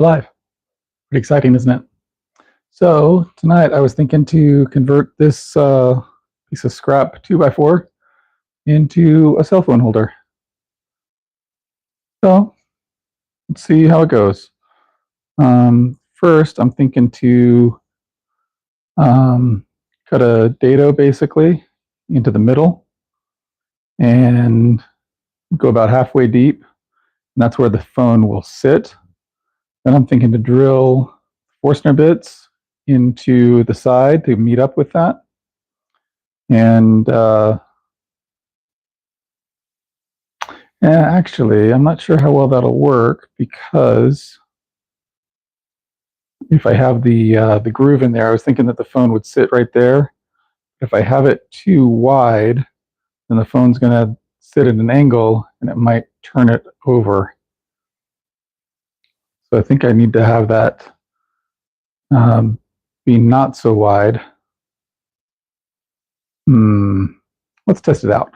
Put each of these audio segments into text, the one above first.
Live. Pretty exciting, isn't it? So tonight I was thinking to convert this piece of scrap 2x4 into a cell phone holder. So let's see how it goes. First, I'm thinking to cut a dado basically into the middle and go about halfway deep. And that's where the phone will sit. Then I'm thinking to drill Forstner bits into the side to meet up with that. And actually, I'm not sure how well that'll work, because if I have the groove in there, I was thinking that the phone would sit right there. If I have it too wide, then the phone's going to sit at an angle and it might turn it over. So I think I need to have that be not so wide. Let's test it out.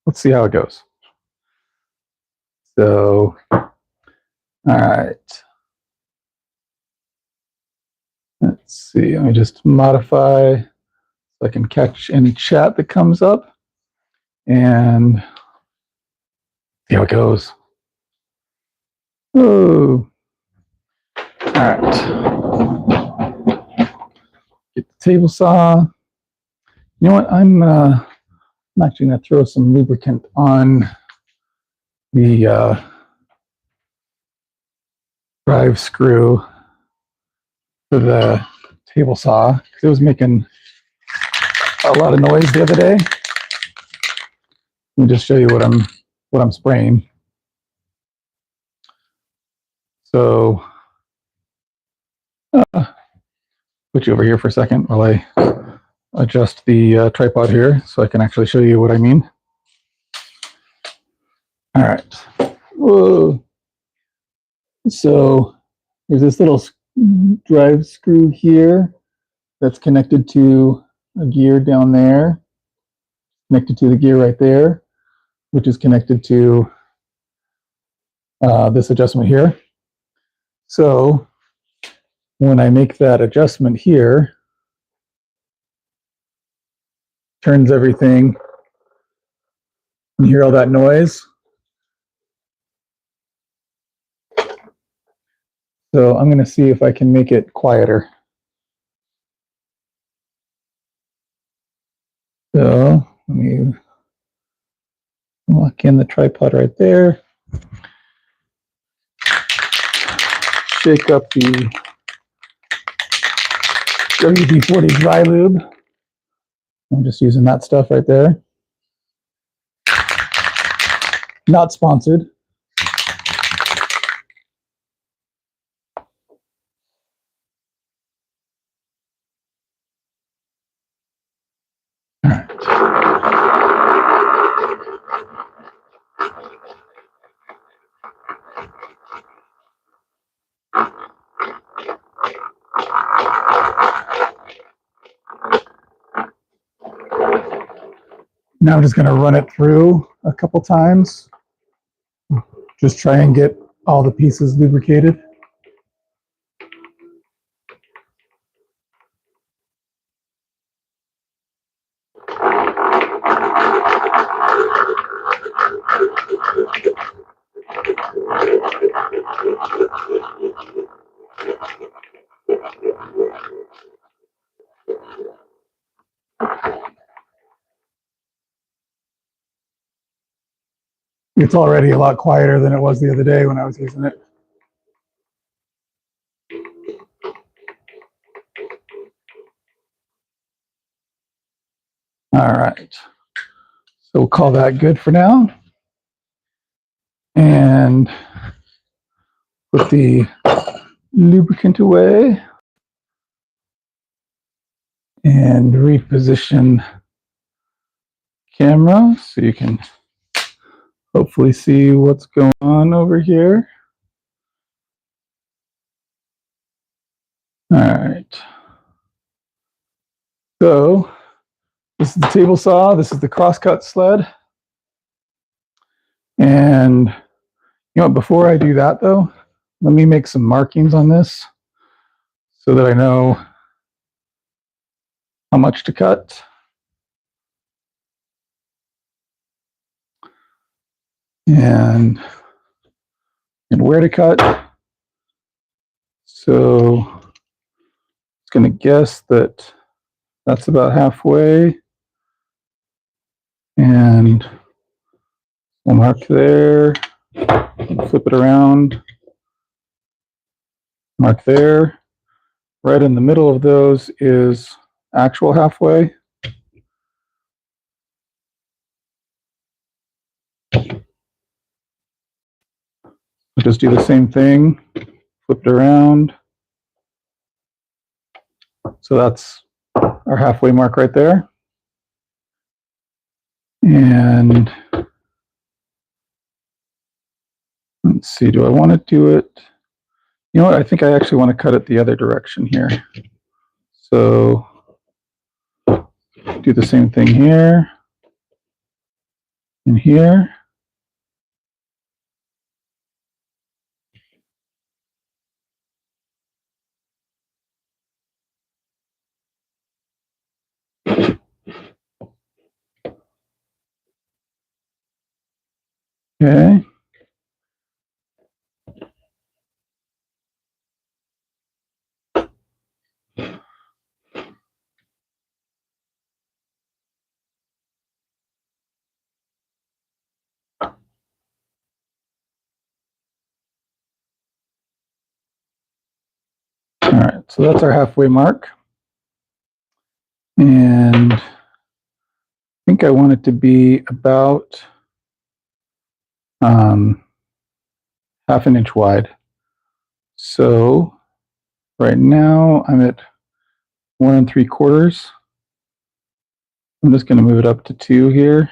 Let's see how it goes. So, all right. Let's see, let me just modify so I can catch any chat that comes up and see how it goes. Oh, all right. Get the table saw. You know what? I'm actually going to throw some lubricant on the drive screw for the table saw, because it was making a lot of noise the other day. Let me just show you what I'm spraying. So put you over here for a second while I adjust the tripod here so I can actually show you what I mean. All right. Whoa. So there's this little drive screw here that's connected to a gear down there, connected to the gear right there, which is connected to this adjustment here. So when I make that adjustment here, turns everything, you hear all that noise. So I'm going to see if I can make it quieter. So let me lock in the tripod right there. Shake up the WD-40 dry lube. I'm just using that stuff right there. Not sponsored. All right. Now I'm just going to run it through a couple times. Just try and get all the pieces lubricated. It's already a lot quieter than it was the other day when I was using it. All right, so we'll call that good for now. And put the lubricant away and reposition camera so you can hopefully see what's going on over here. All right. So this is the table saw. This is the crosscut sled. And you know what, before I do that though, let me make some markings on this so that I know how much to cut. And where to cut. So it's going to guess that that's about halfway. And we'll mark there, flip it around, mark there. Right in the middle of those is actual halfway. We'll just do the same thing, flip it around. So that's our halfway mark right there. And let's see, do I want to do it? You know what? I think I actually want to cut it the other direction here. So do the same thing here and here. Okay. All right, so that's our halfway mark. And I think I want it to be about half an inch wide. So right now I'm at 1 3/4. I'm just going to move it up to 2 here.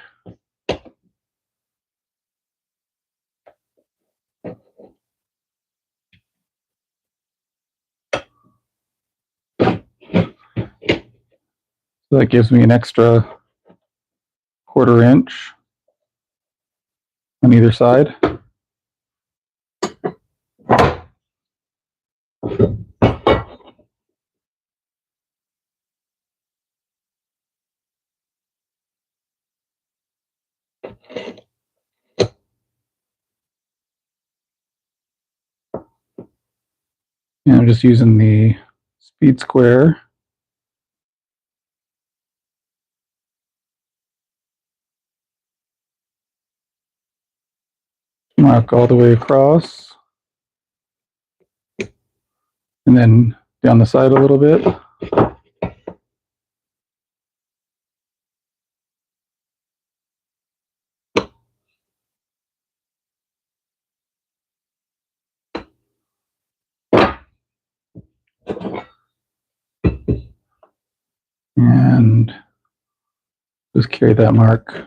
So that gives me an extra 1/4 inch on either side. And I'm just using the speed square. Mark all the way across. And then down the side a little bit. And just carry that mark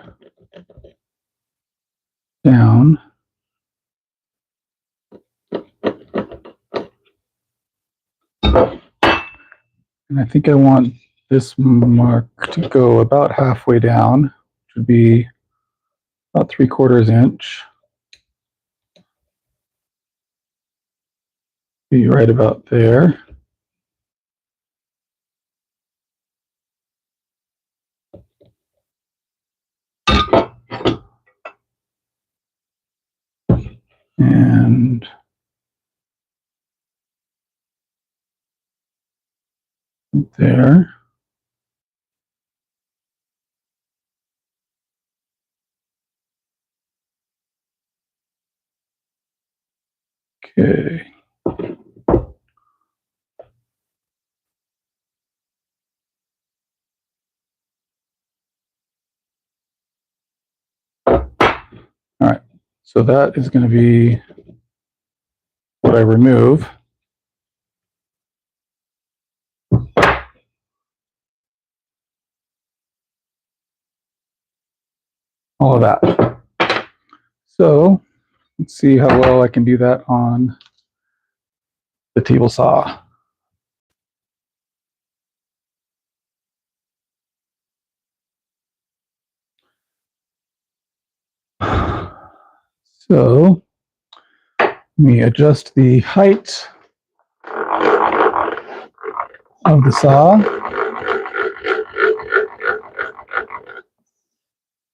down. And I think I want this mark to go about halfway down, which would be about 3/4 inch. Be right about there. And there. Okay. All right. So that is going to be what I remove. All of that. So let's see how well I can do that on the table saw. So Let me adjust the height of the saw.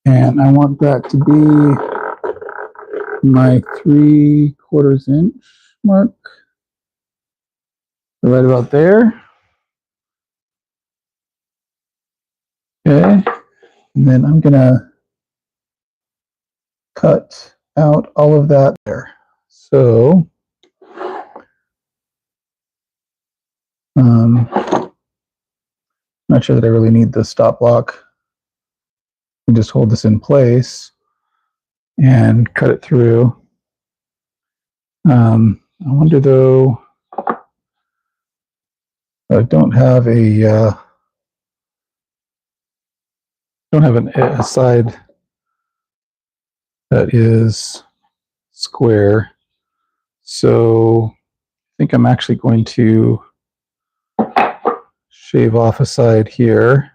And I want that to be my 3/4 inch mark. Right about there. Okay. And then I'm going to cut out all of that there. So, not sure that I really need the stop block. You just hold this in place and cut it through. I wonder though, I don't have a side that is square. So I think I'm actually going to shave off a side here.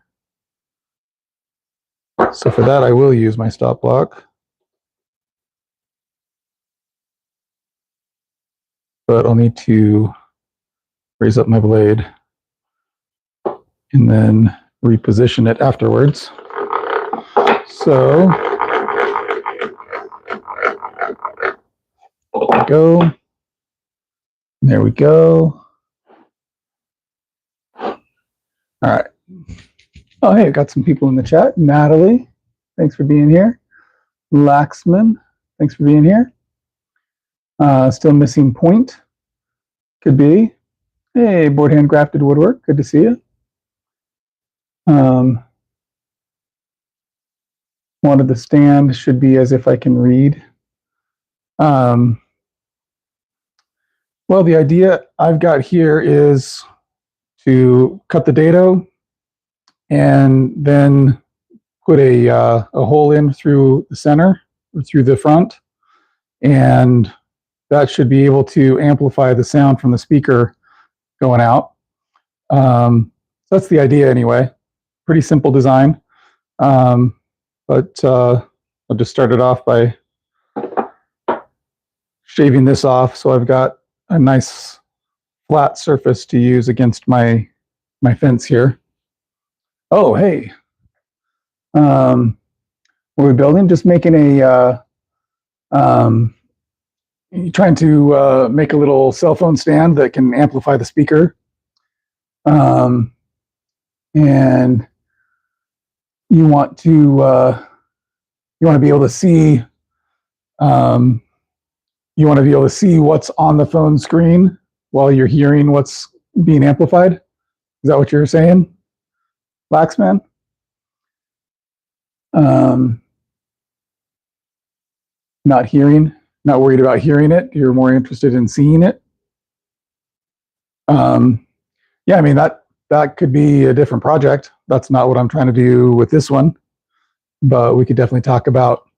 So for that, I will use my stop block. But I'll need to raise up my blade and then reposition it afterwards. So there we go. There we go. All right. Oh, hey, I got some people in the chat. Natalie, thanks for being here. Laxman, thanks for being here. Still missing point. Could be. Hey, board hand grafted woodwork. Good to see you. Wanted the stand should be as if I can read. Well, the idea I've got here is to cut the dado and then put a hole in through the center or through the front, and that should be able to amplify the sound from the speaker going out. So that's the idea anyway. Pretty simple design, but I'll just start it off by shaving this off so I've got a nice flat surface to use against my fence here. Oh, hey. What are we building? Just making trying to make a little cell phone stand that can amplify the speaker. And you want to be able to see what's on the phone screen while you're hearing what's being amplified. Is that what you're saying, Laxman? Not worried about hearing it. You're more interested in seeing it. Yeah, I mean, that could be a different project. That's not what I'm trying to do with this one, but we could definitely talk about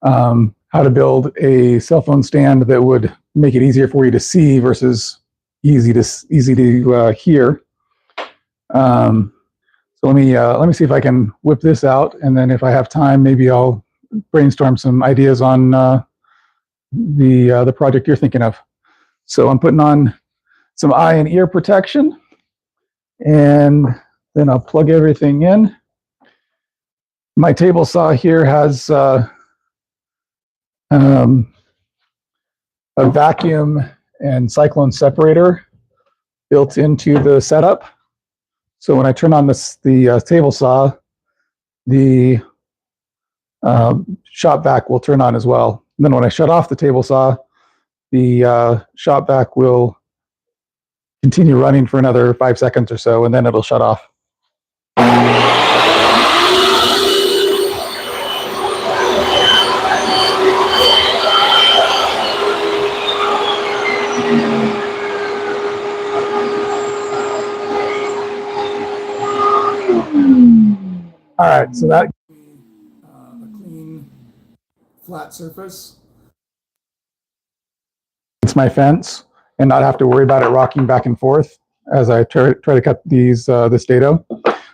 how to build a cell phone stand that would make it easier for you to see versus easy to hear. So let me see if I can whip this out, and then if I have time, maybe I'll brainstorm some ideas on the project you're thinking of. So I'm putting on some eye and ear protection, and then I'll plug everything in. My table saw here has a vacuum and cyclone separator built into the setup. So when I turn on the table saw, the shop vac will turn on as well. And then when I shut off the table saw, the shop vac will continue running for another 5 seconds or so, and then it'll shut off. All right, so that gives me a clean, flat surface. It's my fence, and not have to worry about it rocking back and forth as I try to cut this dado.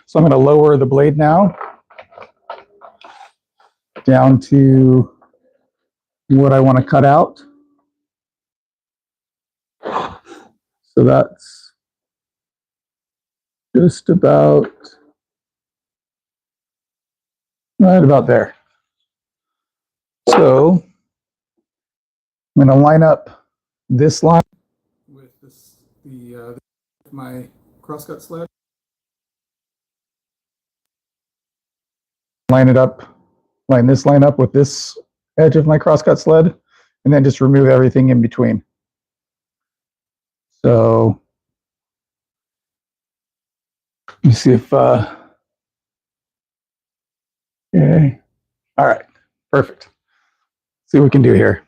So I'm going to lower the blade now down to what I want to cut out. So that's just about right about there. So I'm going to line up this line with my crosscut sled. Line this line up with this edge of my crosscut sled, and then just remove everything in between. So let me see if okay. All right, perfect. See what we can do here.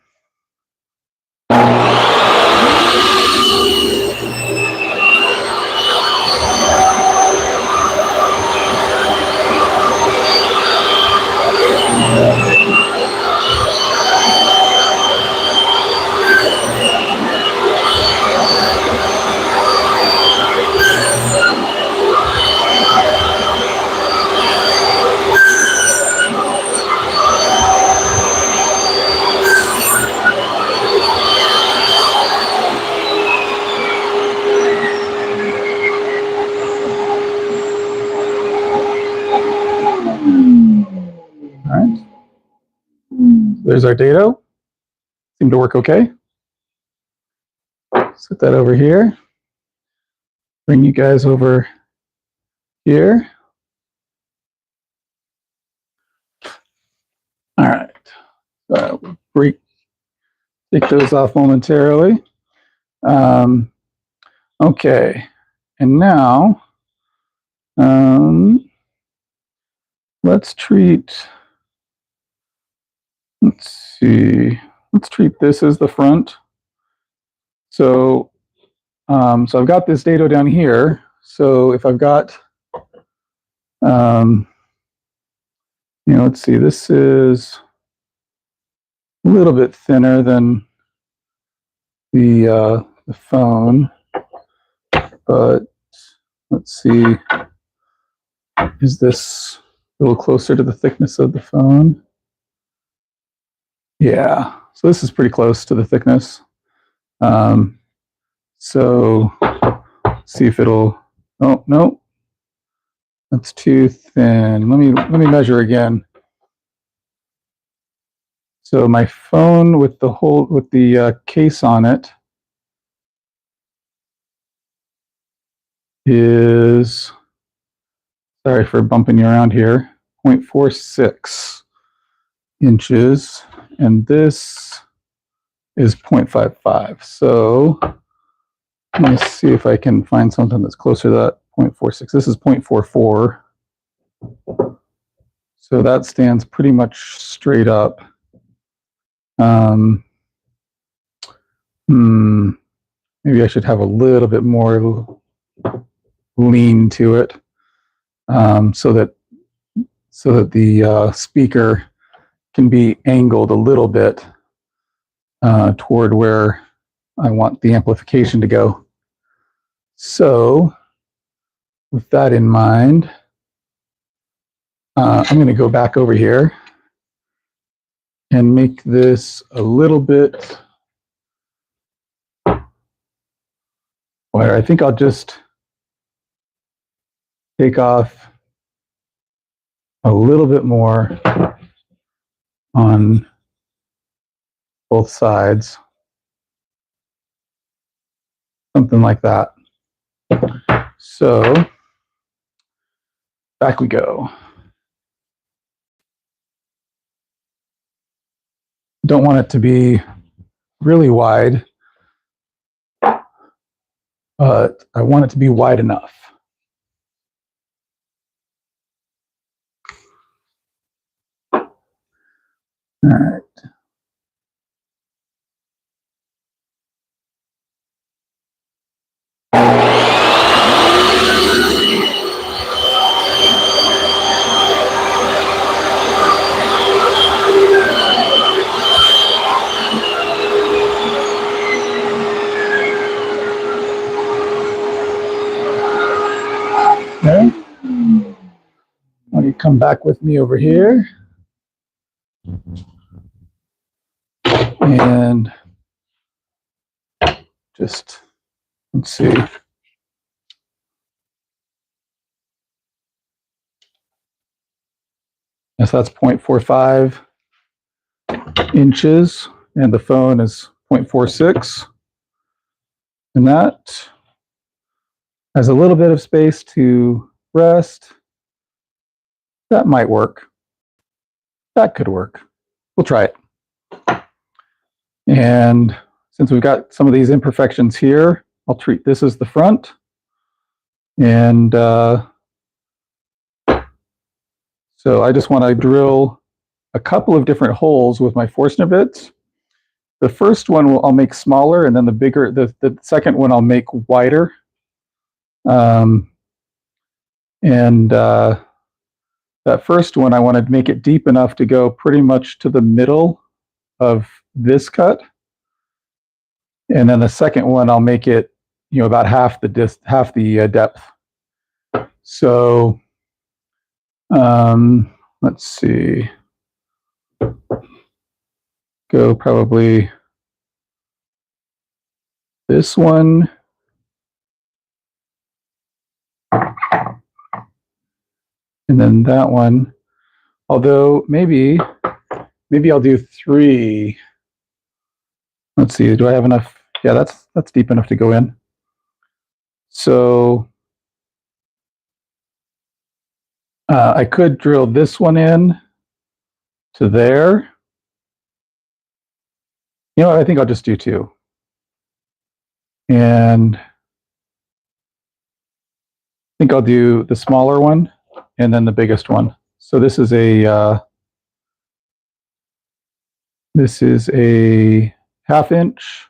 All right. There's our dado. Seemed to work okay. Set that over here. Bring you guys over here. All right. We'll take those off momentarily. Okay. And now, let's treat this as the front. So, so I've got this dado down here. So if I've got, let's see, this is a little bit thinner than the phone, but let's see, is this a little closer to the thickness of the phone? Yeah, so this is pretty close to the thickness. So see if it'll, oh, no, that's too thin. Let me measure again. So my phone with the case on it is, sorry for bumping you around here, 0.46 inches, and this is 0.55. So let me see if I can find something that's closer to that 0.46. This is 0.44. So that stands pretty much straight up. Maybe I should have a little bit more lean to it, so that the speaker can be angled a little bit toward where I want the amplification to go. So with that in mind, I'm going to go back over here and make this a little bit, or I think I'll just take off a little bit more on both sides, something like that. So back we go. Don't want it to be really wide, but I want it to be wide enough. All right. Okay. Why don't you come back with me over here? And just Let's see. Yes, that's 0.45 inches, and the phone is 0.46. And that has a little bit of space to rest. That might work. That could work. We'll try it. And since we've got some of these imperfections here, I'll treat this as the front. And so I just want to drill a couple of different holes with my Forstner bits. The first one I'll make smaller, and then the second one I'll make wider. That first one, I want to make it deep enough to go pretty much to the middle of this cut. And then the second one, I'll make it, about half the depth. So let's see. Go probably this one. And then that one. Although maybe I'll do 3. Let's see, do I have enough? Yeah, that's deep enough to go in. So I could drill this one in to there. You know what, I think I'll just do 2. And I think I'll do the smaller one and then the biggest one. So this is a 1/2 inch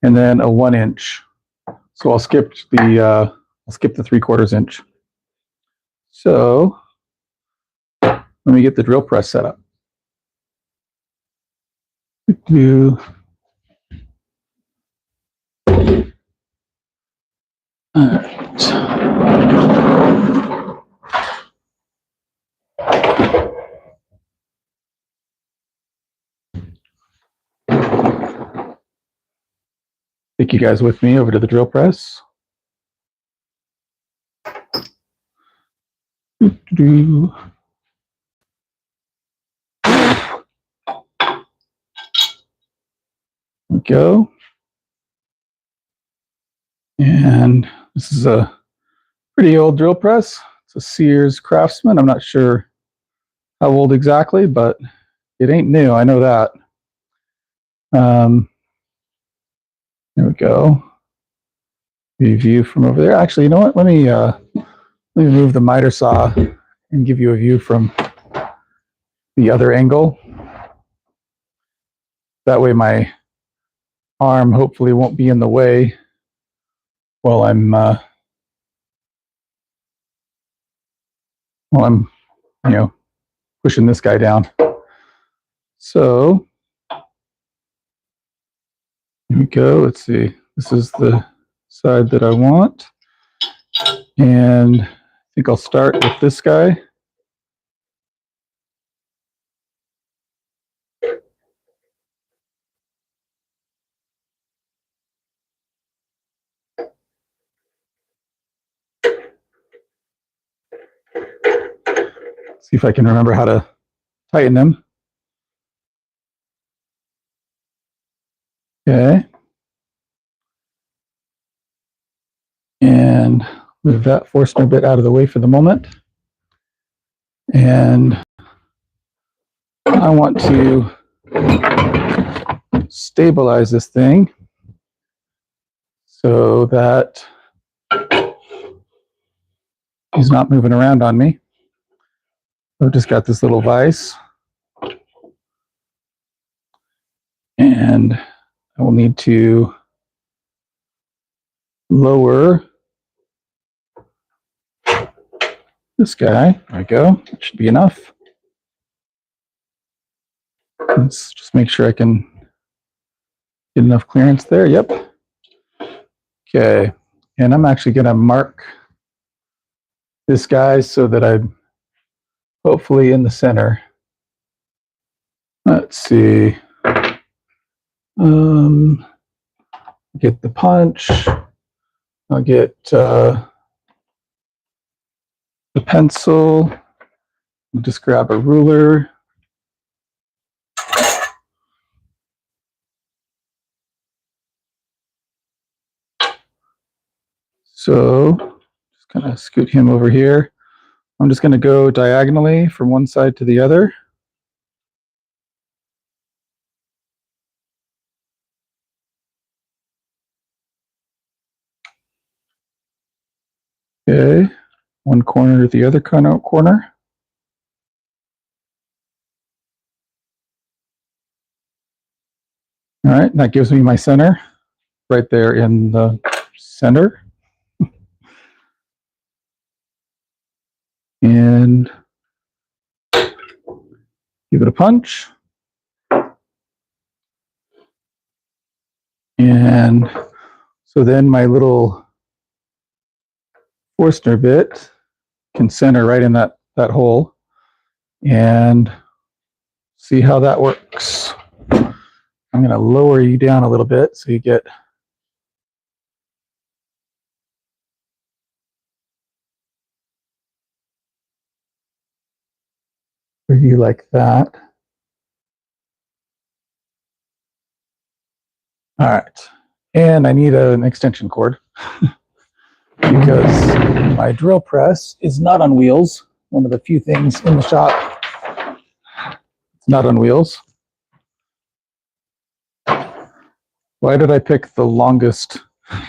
and then a 1 inch. So I'll skip the 3/4 inch. So let me get the drill press set up. All right. Take you guys with me over to the drill press. There we go. And this is a pretty old drill press. It's a Sears Craftsman. I'm not sure how old exactly, but it ain't new. I know that. There we go. View from over there. Actually, you know what? Let me move the miter saw and give you a view from the other angle. That way my arm hopefully won't be in the way while I'm pushing this guy down. So here we go. Let's see. This is the side that I want. And I think I'll start with this guy. See if I can remember how to tighten them. Okay. And move that Forstner bit out of the way for the moment. And I want to stabilize this thing so that he's not moving around on me. I've just got this little vise. And I will need to lower this guy. There we go. That should be enough. Let's just make sure I can get enough clearance there. Yep. Okay. And I'm actually going to mark this guy so that I'm hopefully in the center. Let's see. get the punch. I'll get the pencil. I'll just grab a ruler. So just kind of scoot him over here. I'm just going to go diagonally from one side to the other. Okay, one corner to the other corner. All right, that gives me my center right there in the center. And give it a punch. And so then my little Forstner bit can center right in that hole. And see how that works. I'm going to lower you down a little bit so you get you like that. All right. And I need an extension cord because my drill press is not on wheels. One of the few things in the shop it's not on wheels. Why did I pick the longest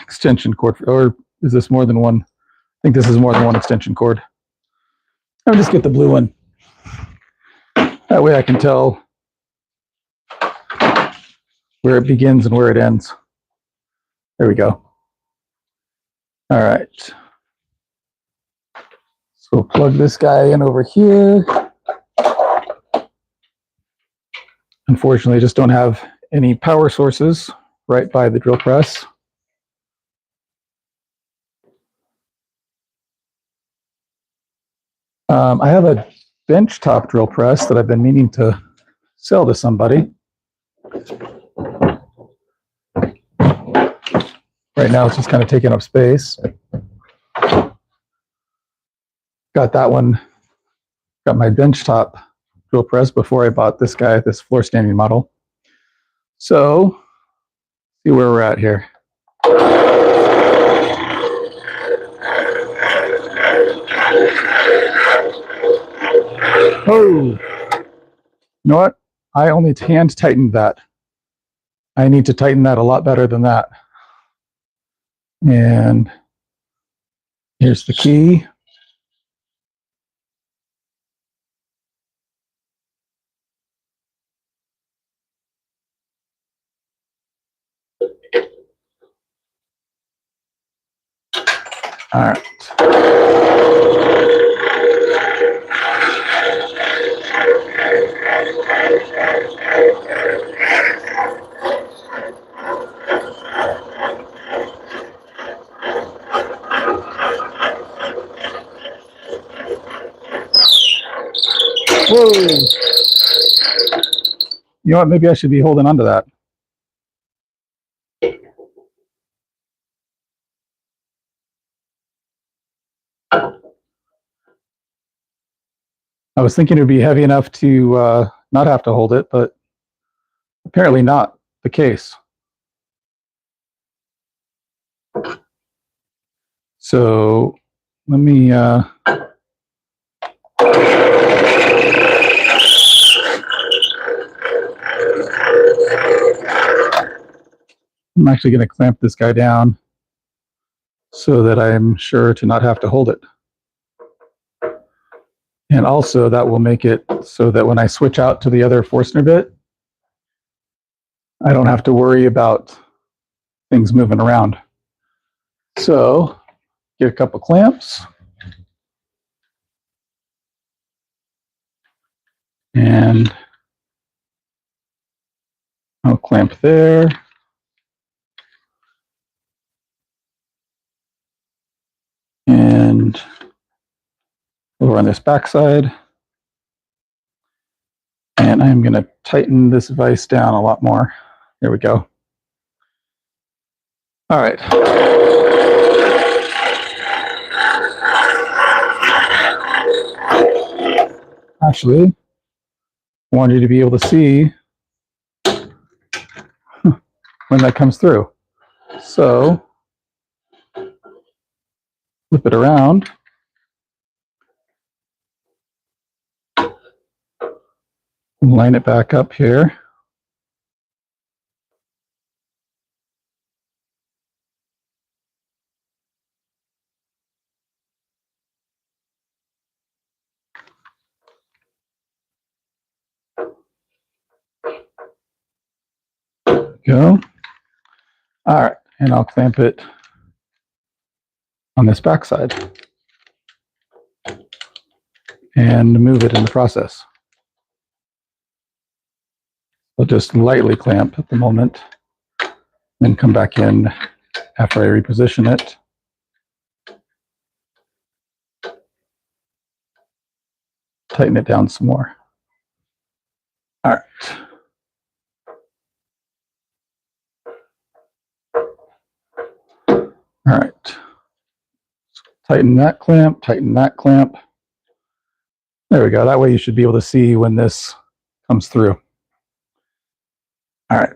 extension cord? Or is this more than one? I think this is more than one extension cord. I'll just get the blue one. That way I can tell where it begins and where it ends. There we go. All right. So we'll plug this guy in over here. Unfortunately, I just don't have any power sources right by the drill press. I have a benchtop drill press that I've been meaning to sell to somebody. Right now, it's just kind of taking up space. Got that one, got my benchtop drill press before I bought this guy, this floor standing model. So, see where we're at here. Oh, you know what? I only hand tightened that. I need to tighten that a lot better than that. And here's the key. All right. Whoa. You know what? Maybe I should be holding on to that. I was thinking it would be heavy enough to not have to hold it, but apparently not the case. So let me I'm actually going to clamp this guy down so that I'm sure to not have to hold it. And also that will make it so that when I switch out to the other Forstner bit, I don't have to worry about things moving around. So get a couple clamps. And I'll clamp there. And over on this backside. And I'm going to tighten this vise down a lot more. There we go. All right. Actually, I want you to be able to see when that comes through. So flip it around. Line it back up here. Go. All right, and I'll clamp it on this back side and move it in the process. I'll just lightly clamp at the moment, then come back in after I reposition it. Tighten it down some more. All right. All right. Tighten that clamp, tighten that clamp. There we go. That way you should be able to see when this comes through. All right.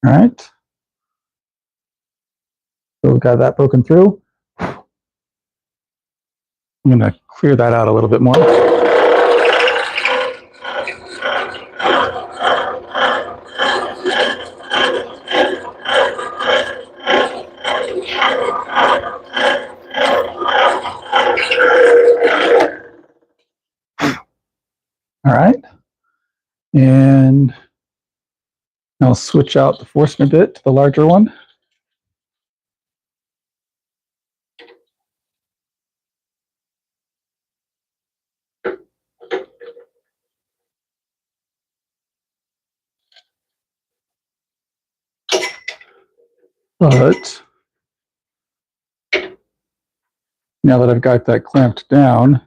All right. So we've got that broken through. I'm going to clear that out a little bit more. All right. And I'll switch out the Forstner bit to the larger one. But now that I've got that clamped down,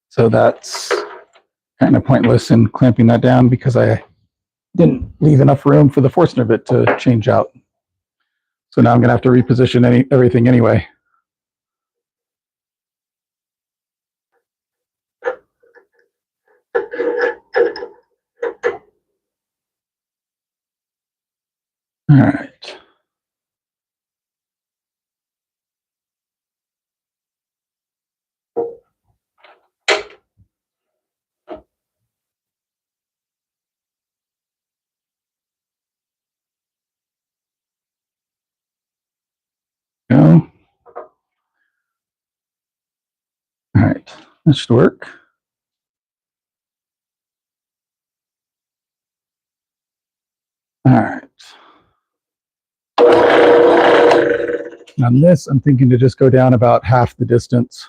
so that's kind of pointless in clamping that down because I didn't leave enough room for the Forstner bit to change out. So now I'm going to have to reposition everything anyway. All right. Go. All right, that should work. All right. On this, I'm thinking to just go down about half the distance.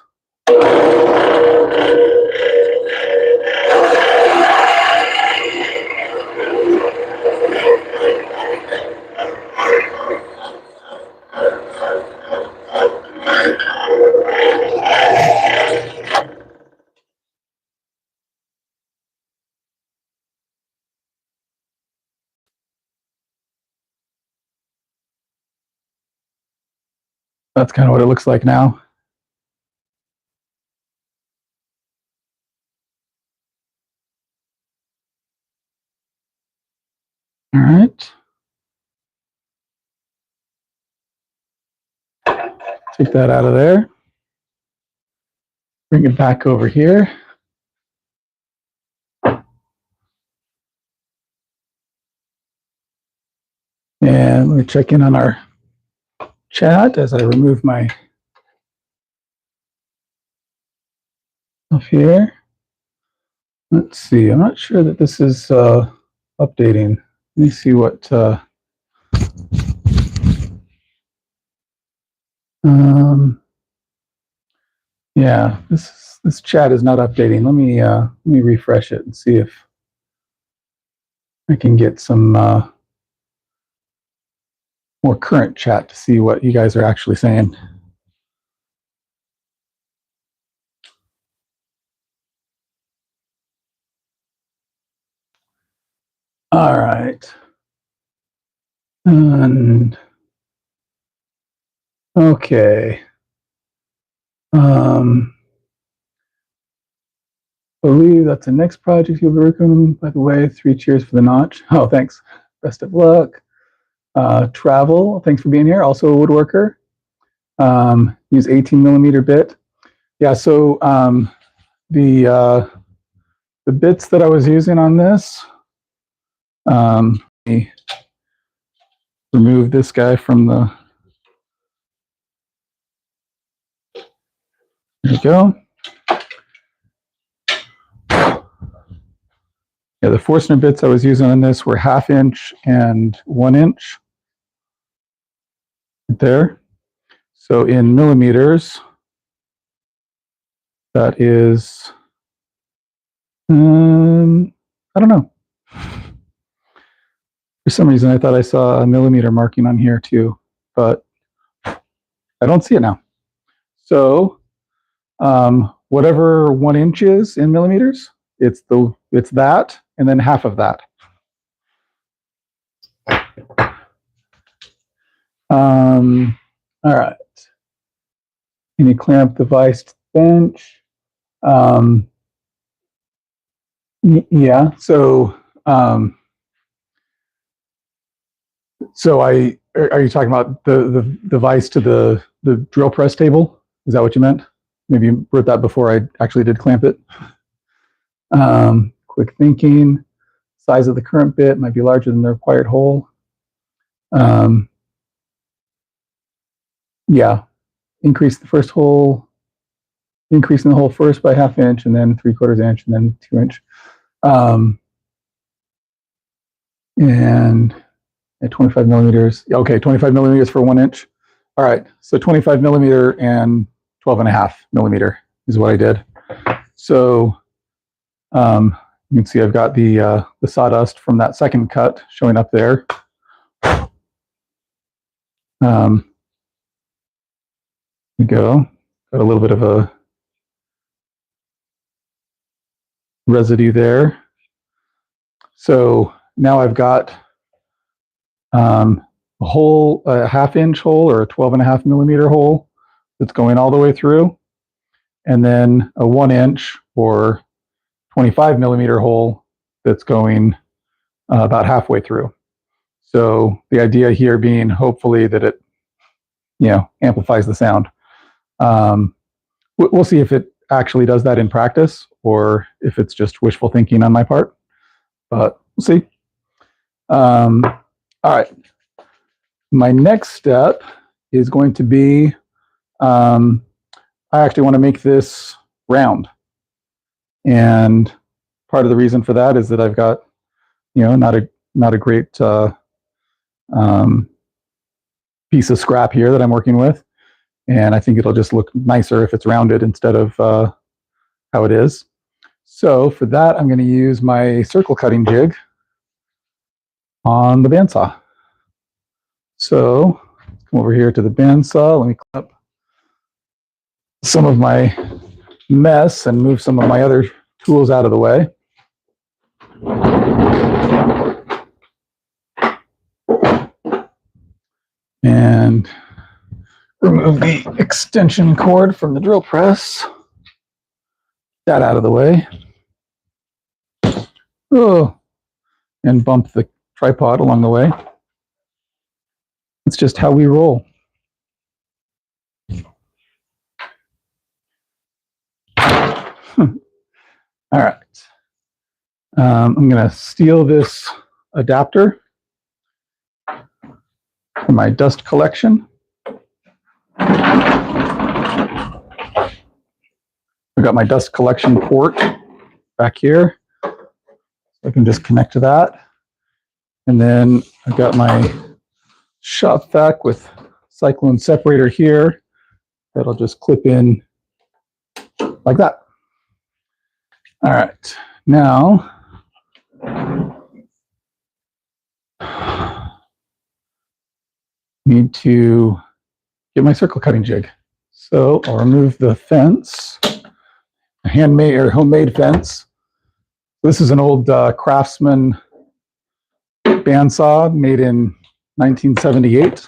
That's kind of what it looks like now. All right. Take that out of there. Bring it back over here. And let me check in on our chat as I remove my stuff here. Let's see. I'm not sure that this is updating. Let me see what Yeah, this chat is not updating. Let me refresh it and see if I can get some more current chat to see what you guys are actually saying. All right. And okay. Believe that's the next project you'll be working on. By the way, 3 cheers for the notch. Oh, thanks. Best of luck. Travel. Thanks for being here. Also a woodworker. Use 18mm bit. Yeah. So the bits that I was using on this. Let me remove this guy from the. There we go. Yeah, the Forstner bits I was using on this were 1/2 inch and 1 inch. Right there. So in millimeters, that is, I don't know. For some reason, I thought I saw a millimeter marking on here too, but I don't see it now. So whatever 1 inch is in millimeters, it's that, and then half of that. All right. Can you clamp the vise to the bench? Yeah. So are you talking about the vise to the drill press table? Is that what you meant? Maybe you wrote that before I actually did clamp it. Quick thinking. Size of the current bit might be larger than the required hole. Yeah. Increase the first hole. Increasing the hole first by 1/2 inch, and then 3/4 inch, and then 2 inch. And at 25 millimeters. Okay, 25 millimeters for 1 inch. All right, so 25 millimeter and 12.5 millimeter is what I did. So you can see I've got the sawdust from that second cut showing up there. There you go. Got a little bit of a residue there. So now I've got a hole, a 1/2 inch hole or a 12.5 millimeter hole that's going all the way through, and then a 1 inch or 25 millimeter hole that's going about halfway through. So the idea here being hopefully that it, amplifies the sound. We'll see if it actually does that in practice or if it's just wishful thinking on my part, but we'll see. All right. My next step is going to be, I actually want to make this round. And part of the reason for that is that I've got, not a great piece of scrap here that I'm working with. And I think it'll just look nicer if it's rounded instead of how it is. So for that, I'm going to use my circle cutting jig on the bandsaw. So come over here to the bandsaw. Let me clean up some of my mess and move some of my other tools out of the way. And remove the extension cord from the drill press. That out of the way. Oh, and bump the tripod along the way. It's just how we roll. All right. I'm going to steal this adapter for my dust collection. I've got my dust collection port back here. So I can just connect to that. And then I've got my shop vac with cyclone separator here. that'll just clip in like that. All right, now need to get my circle cutting jig. So I'll remove the fence, a handmade or homemade fence. This is an old Craftsman bandsaw made in 1978.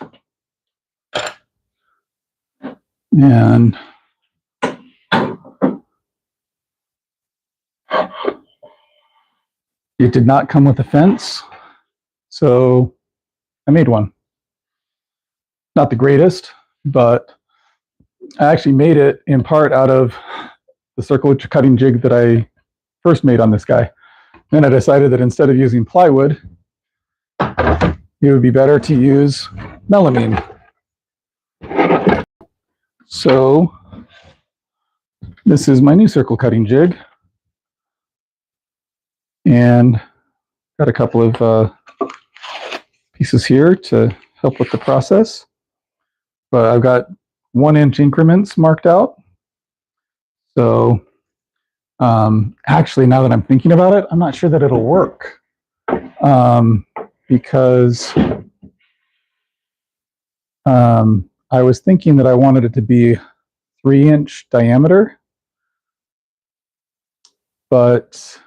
And it did not come with a fence, so I made one. Not the greatest, but I actually made it in part out of the circle cutting jig that I first made on this guy. Then I decided that instead of using plywood, it would be better to use melamine. So this is my new circle cutting jig, and got a couple of pieces here to help with the process. But I've got 1-inch increments marked out. So actually, now that I'm thinking about it, I'm not sure that it'll work because I was thinking that I wanted it to be 3-inch diameter, but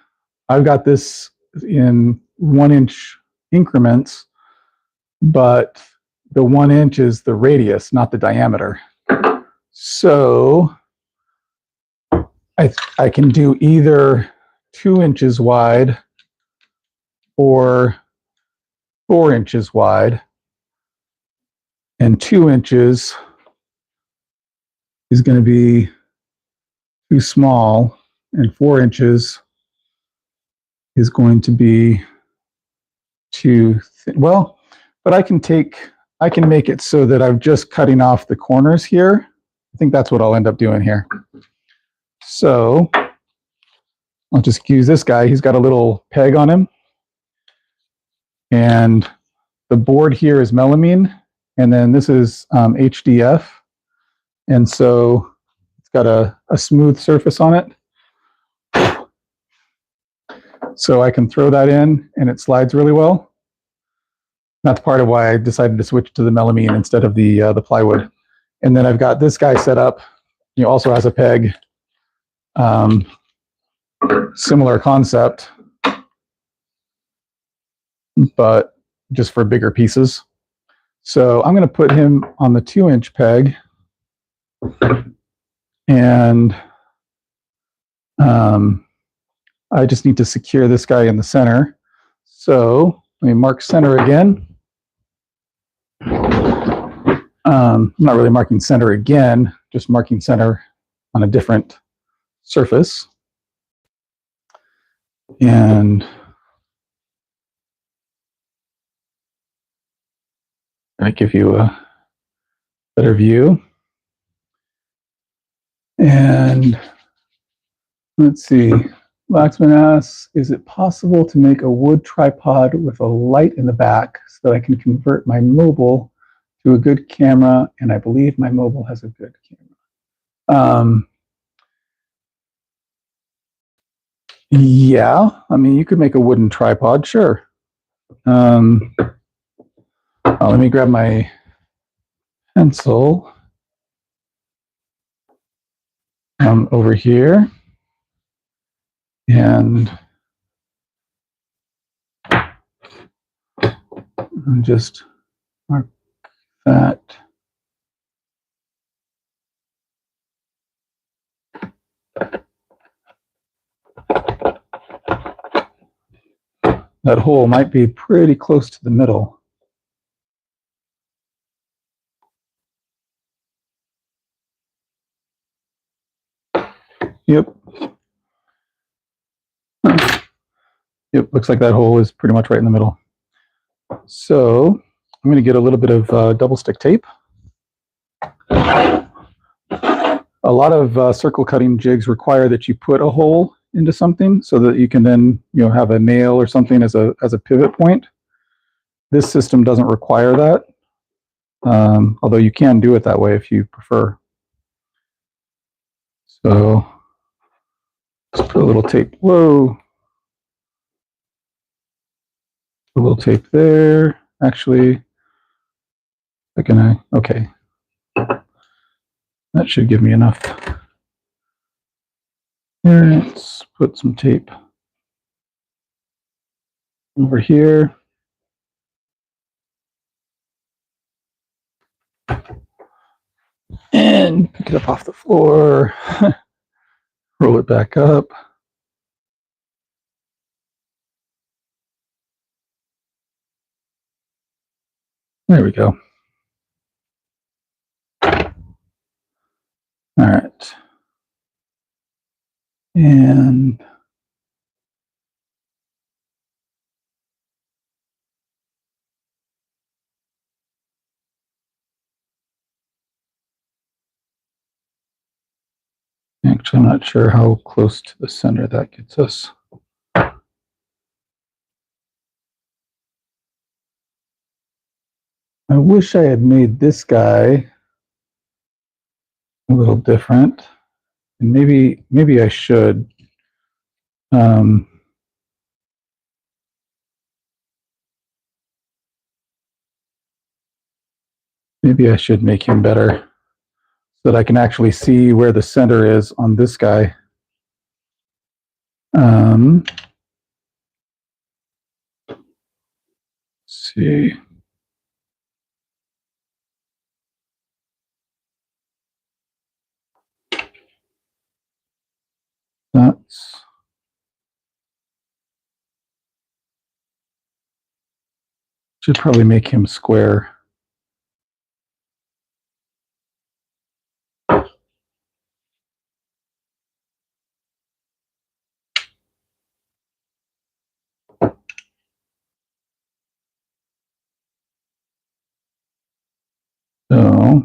I've got this in 1-inch increments, but the 1 inch is the radius, not the diameter. So I can do either 2 inches wide or 4 inches wide, and 2 inches is going to be too small, and 4 inches is going to be too thin. Well, but I can make it so that I'm just cutting off the corners here. I think that's what I'll end up doing here. So I'll just use this guy. He's got a little peg on him, and the board here is melamine, and then this is HDF, and so it's got a smooth surface on it. So I can throw that in, and it slides really well. That's part of why I decided to switch to the melamine instead of the plywood. And then I've got this guy set up. He also has a peg. Similar concept, but just for bigger pieces. So I'm going to put him on the 2-inch peg, and I just need to secure this guy in the center. So let me mark center again. I'm not really marking center again, just marking center on a different surface. And I give you a better view. And let's see, Laxman asks, is it possible to make a wood tripod with a light in the back so that I can convert my mobile to a good camera? And I believe my mobile has a good camera. Yeah, I mean, you could make a wooden tripod, sure. Let me grab my pencil over here, and just mark that. That hole might be pretty close to the middle. Yep. Yep, looks like that hole is pretty much right in the middle. So I'm going to get a little bit of double stick tape. A lot of circle cutting jigs require that you put a hole into something so that you can then have a nail or something as a pivot point. This system doesn't require that, although you can do it that way if you prefer. So let's put a little tape. Whoa. A little tape there. Actually, okay. That should give me enough. Here, let's put some tape over here. And pick it up off the floor. Roll it back up. There we go. All right. And actually, I'm not sure how close to the center that gets us. I wish I had made this guy a little different. And maybe I should. Maybe I should make him better so that I can actually see where the center is on this guy. Let's see. That's should probably make him square. So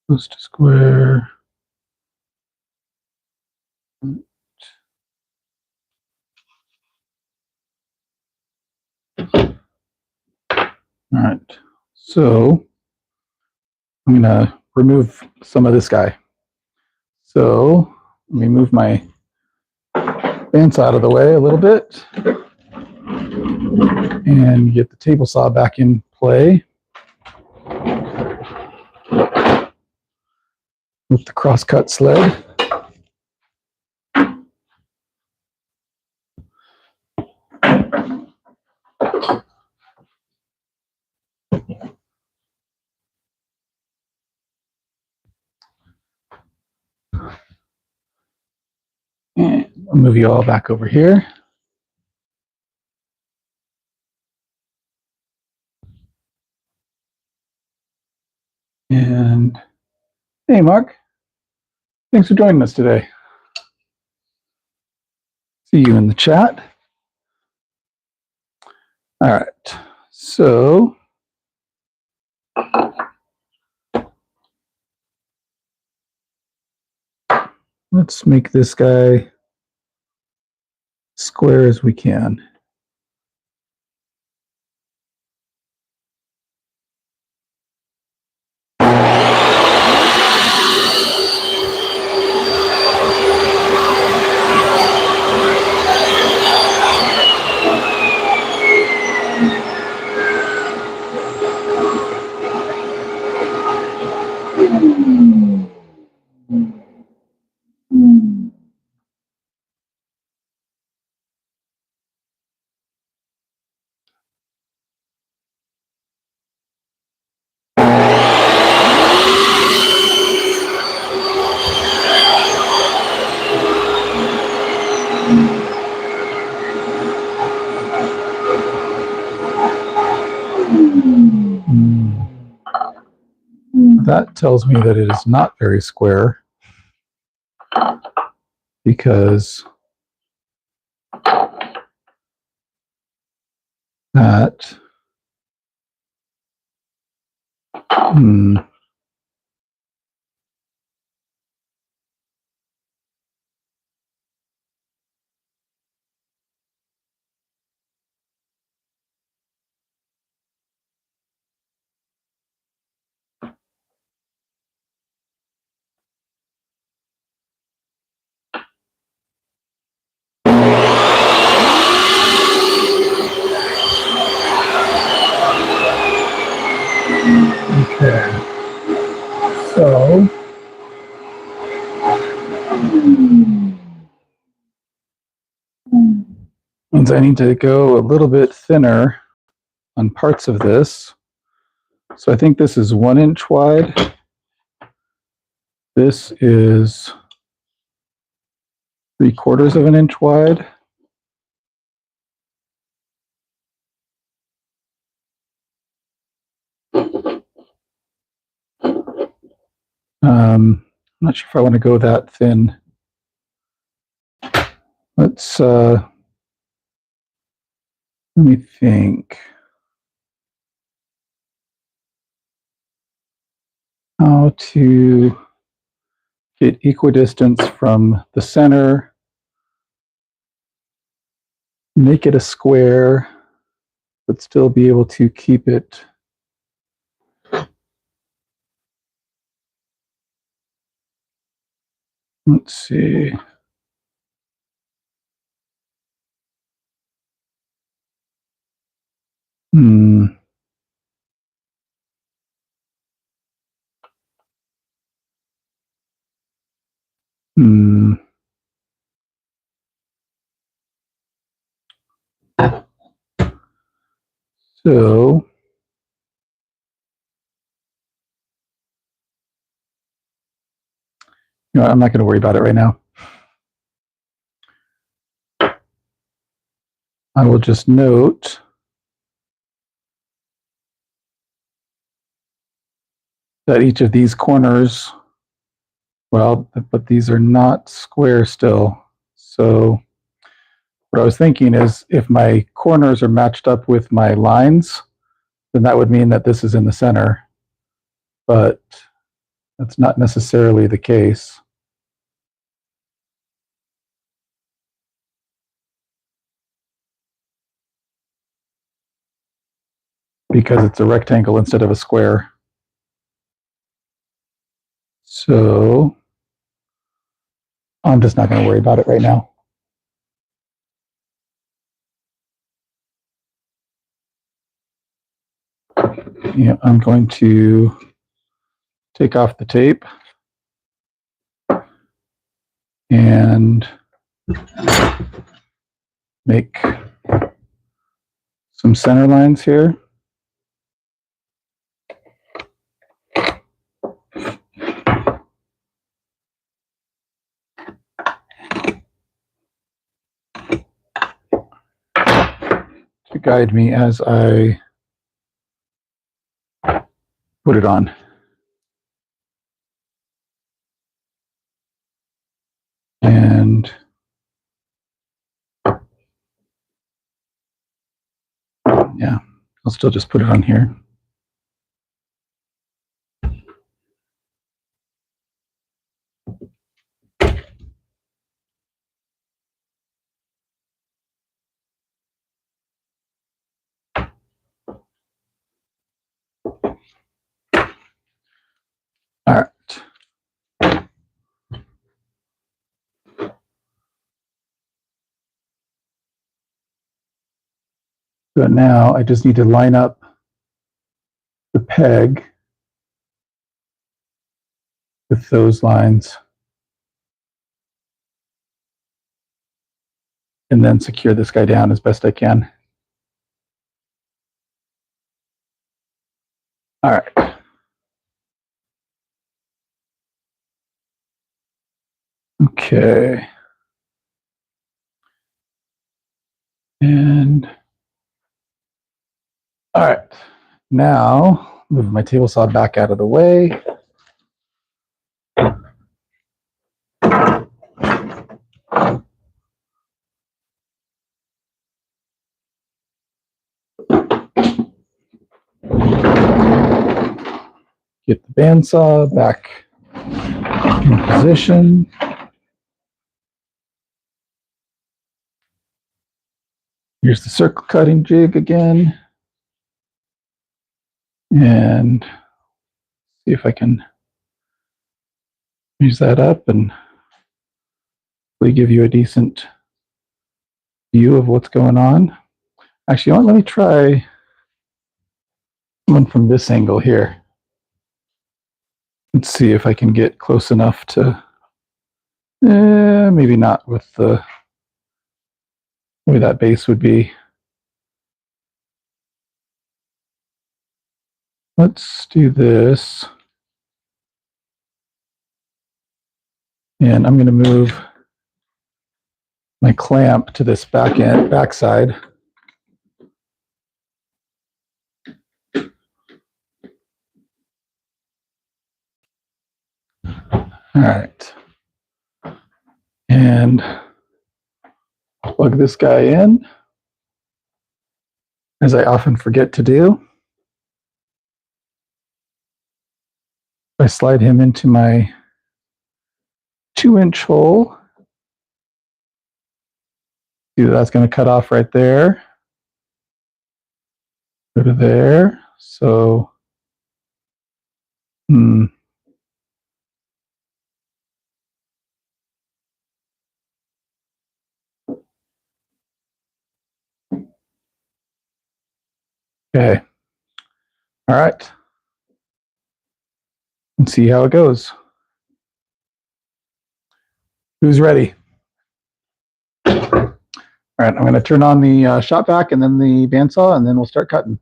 close to square. All right. So I'm going to remove some of this guy. So let me move my bandsaw out of the way a little bit and get the table saw back in play with the crosscut sled. And I'll move you all back over here. And hey, Mark, thanks for joining us today. See you in the chat. All right, so let's make this guy square as we can. That tells me that it is not very square because that Okay. So means I need to go a little bit thinner on parts of this. So I think this is 1 inch wide. This is 3/4 of an inch wide. I'm not sure if I want to go that thin. Let me think. How to get equidistance from the center, make it a square, but still be able to keep it. Let's see. Hmm. Hmm. So, I'm not going to worry about it right now. I will just note that each of these corners, well, but these are not square still. So what I was thinking is if my corners are matched up with my lines, then that would mean that this is in the center. But that's not necessarily the case. Because it's a rectangle instead of a square. So I'm just not going to worry about it right now. Yeah, I'm going to take off the tape and make some center lines here. To guide me as I put it on. And yeah, I'll still just put it on here. All right. So now I just need to line up the peg with those lines and then secure this guy down as best I can. All right. Okay. And all right. Now move my table saw back out of the way. Get the bandsaw back in position. Here's the circle cutting jig again. And see if I can use that up and hopefully give you a decent view of what's going on. Actually, let me try one from this angle here. Let's see if I can get close enough to, maybe not with the way that bass would be. Let's do this. And I'm going to move my clamp to this backside. All right. And plug this guy in, as I often forget to do. I slide him into my 2-inch hole. See, that's going to cut off right there. Go to there. So, okay. All right. Let's see how it goes. Who's ready? All right, I'm going to turn on the shop vac and then the bandsaw, and then we'll start cutting.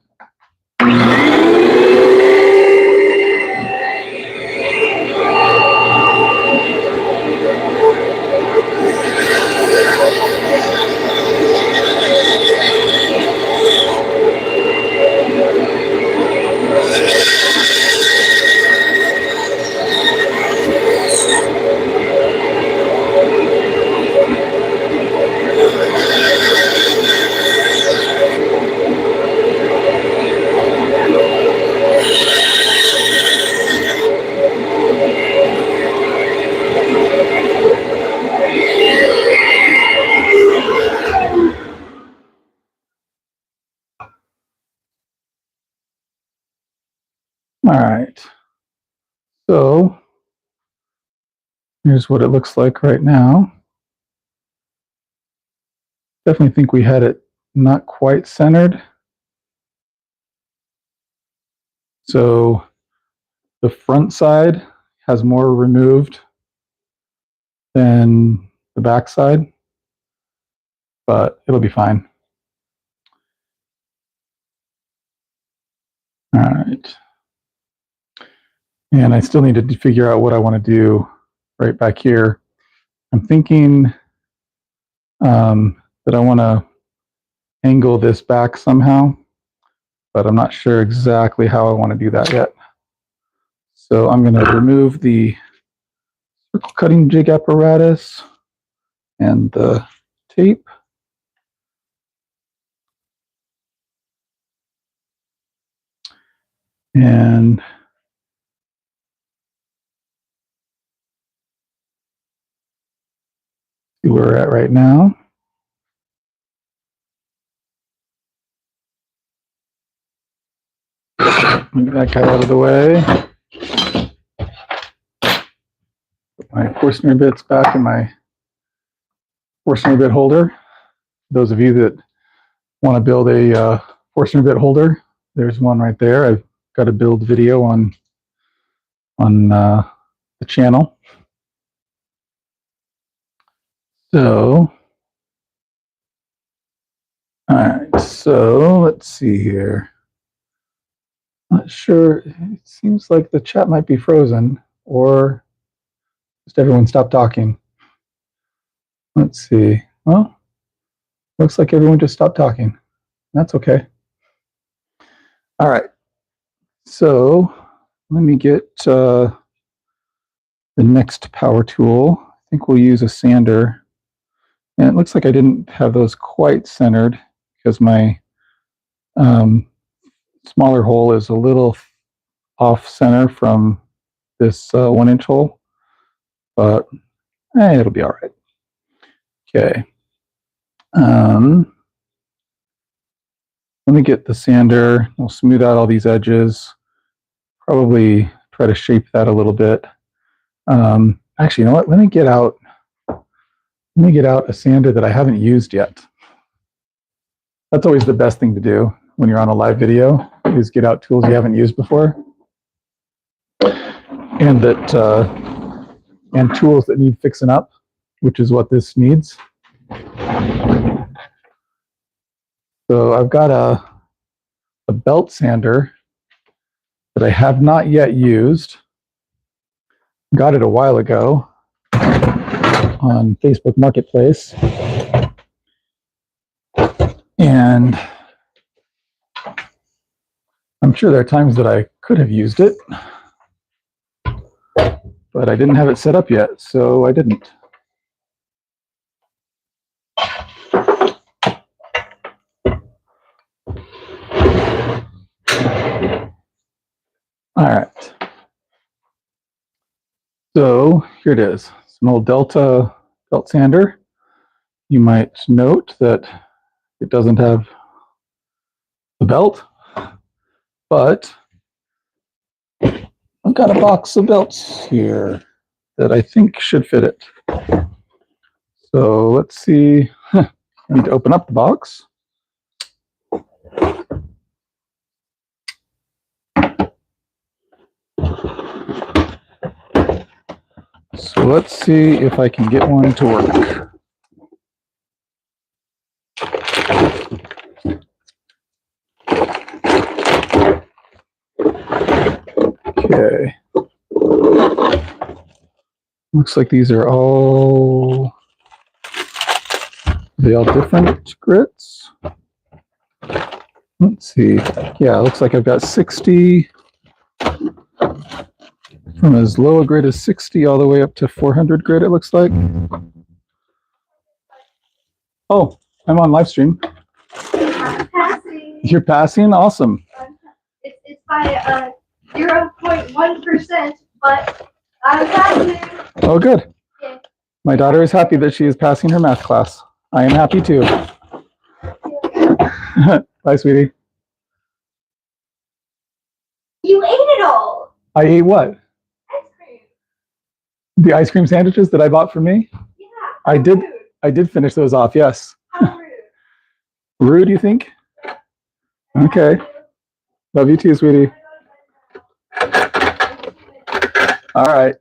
All right. So here's what it looks like right now. Definitely think we had it not quite centered. So the front side has more removed than the back side, but it'll be fine. All right. And I still need to figure out what I want to do right back here. I'm thinking that I want to angle this back somehow, but I'm not sure exactly how I want to do that yet. So I'm going to remove the circle cutting jig apparatus and the tape. And see where we're at right now. Move that guy out of the way. Put my Forstner bits back in my Forstner bit holder. Those of you that want to build a Forstner bit holder, there's one right there. I've got a build video on the channel. So, all right. So let's see here. Not sure. It seems like the chat might be frozen, or just everyone stopped talking. Let's see. Well, looks like everyone just stopped talking. That's okay. All right. So let me get the next power tool. I think we'll use a sander. And it looks like I didn't have those quite centered because my smaller hole is a little off center from this 1-inch hole, but it'll be all right. Okay. Let me get the sander. We'll smooth out all these edges. Probably try to shape that a little bit. Actually, you know what? Let me get out a sander that I haven't used yet. That's always the best thing to do when you're on a live video, is get out tools you haven't used before. and and tools that need fixing up, which is what this needs. So I've got a belt sander that I have not yet used. Got it a while ago on Facebook Marketplace. And I'm sure there are times that I could have used it, but I didn't have it set up yet, so I didn't. All right. So here it is. It's an old Delta belt sander. You might note that it doesn't have the belt, but I've got a box of belts here that I think should fit it. So let's see. I need to open up the box. So let's see if I can get one to work. Okay. Looks like these are all different grits. Let's see. Yeah, looks like I've got 60 from as low a grit as 60 all the way up to 400 grit, it looks like. Oh, I'm on live stream. I'm passing. You're passing? Awesome. It's by 0.1%, but I'm passing. Oh, good. Yeah. My daughter is happy that she is passing her math class. I am happy too. Bye, sweetie. You ate it all. I ate what? Ice cream. The ice cream sandwiches that I bought for me? Yeah. I did finish those off, yes. How rude. Rude, you think? Okay. Love you too, sweetie. All right.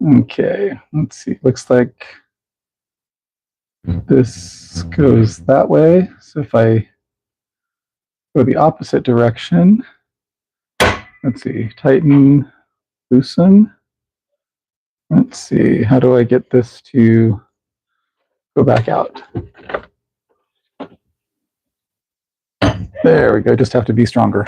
Okay, let's see. Looks like this goes that way. So if I go the opposite direction, let's see, tighten, loosen. Let's see, how do I get this to go back out? There we go, just have to be stronger.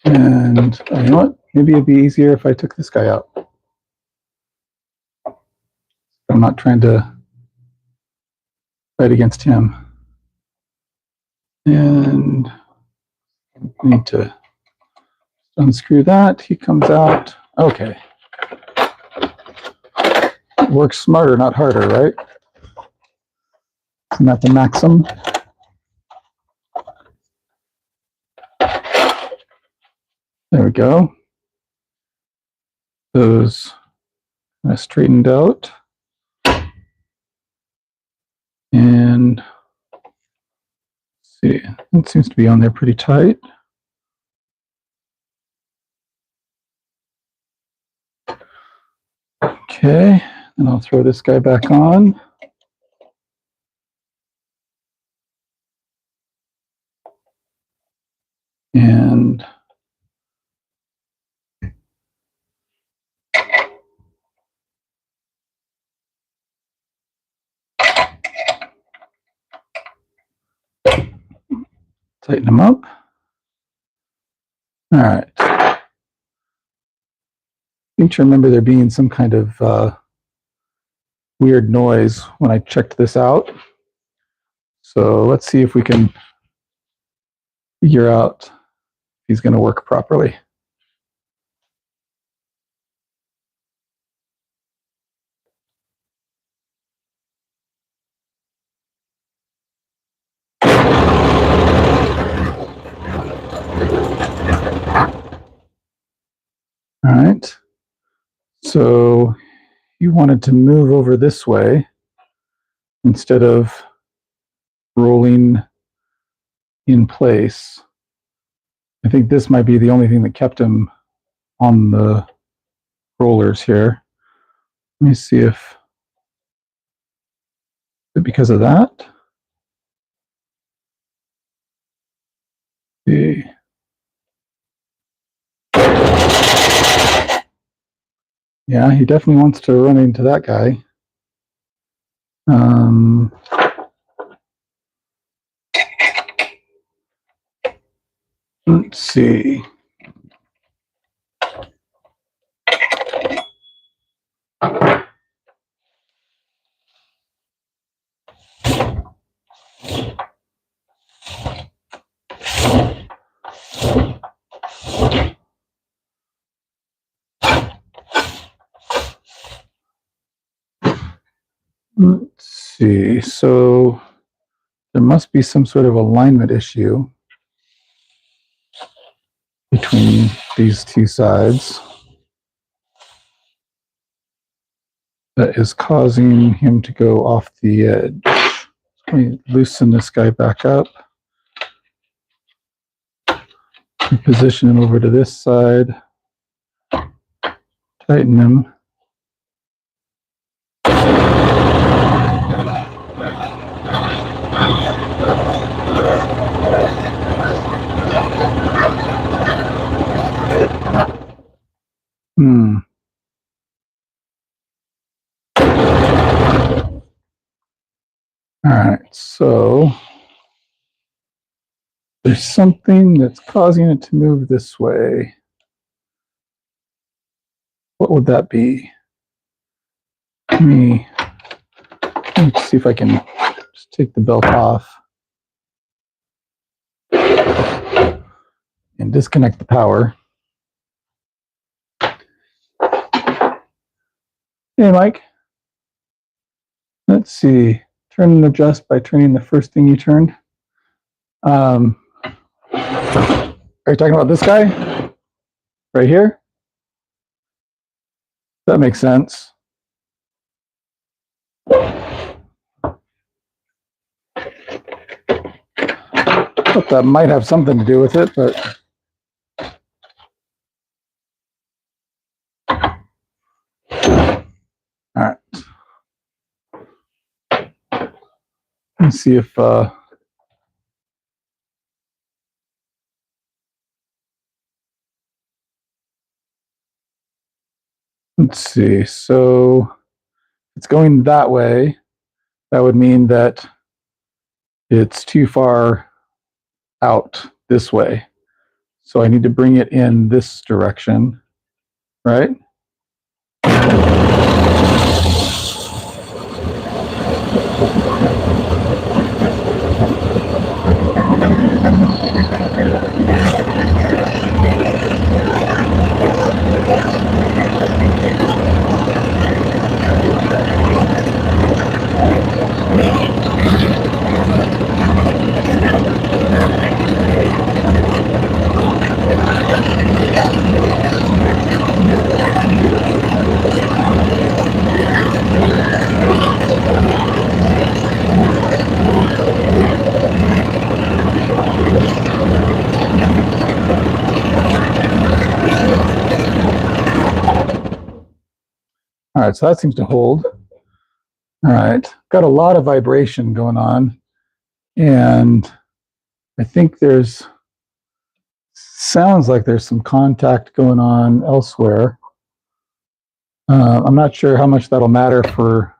And you know what? Maybe it'd be easier if I took this guy out. I'm not trying to fight against him. And I need to unscrew that. He comes out. Okay. Works smarter, not harder, right? Isn't that the maxim? There we go. Those straightened out. And let's see, it seems to be on there pretty tight. Okay, and I'll throw this guy back on. And tighten them up. All right. I seem to remember there being some kind of weird noise when I checked this out. So let's see if we can figure out if he's going to work properly. So you wanted to move over this way instead of rolling in place. I think this might be the only thing that kept him on the rollers here. Let me see if because of that. See. Yeah, he definitely wants to run into that guy. Let's see. Let's see. So there must be some sort of alignment issue between these two sides that is causing him to go off the edge. Let me loosen this guy back up. Position him over to this side. Tighten him. All right, so there's something that's causing it to move this way. What would that be? Let me see if I can just take the belt off and disconnect the power. Hey, Mike. Let's see. Turn and adjust by turning the first thing you turned. Are you talking about this guy? Right here? That makes sense. But that might have something to do with it, but all right. Let's see if let's see. So it's going that way. That would mean that it's too far out this way. So I need to bring it in this direction, right? All right, so that seems to hold. All right, got a lot of vibration going on, and I think sounds like there's some contact going on elsewhere. I'm not sure how much that'll matter for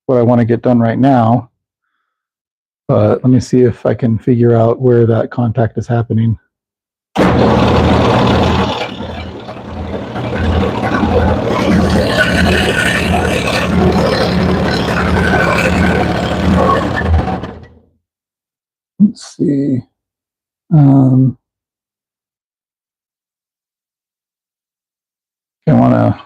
what I want to get done right now, but let me see if I can figure out where that contact is happening. Let's see. I want to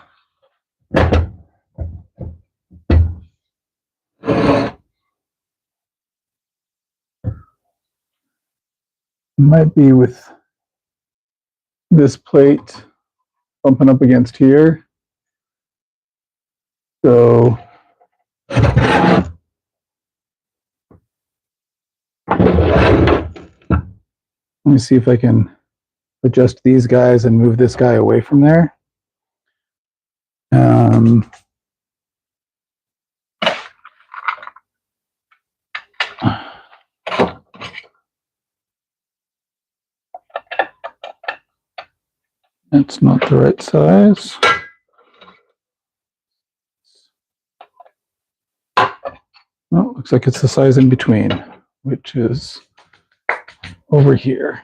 might be with this plate bumping up against here. So let me see if I can adjust these guys and move this guy away from there. That's not the right size. Oh, looks like it's the size in between, which is over here.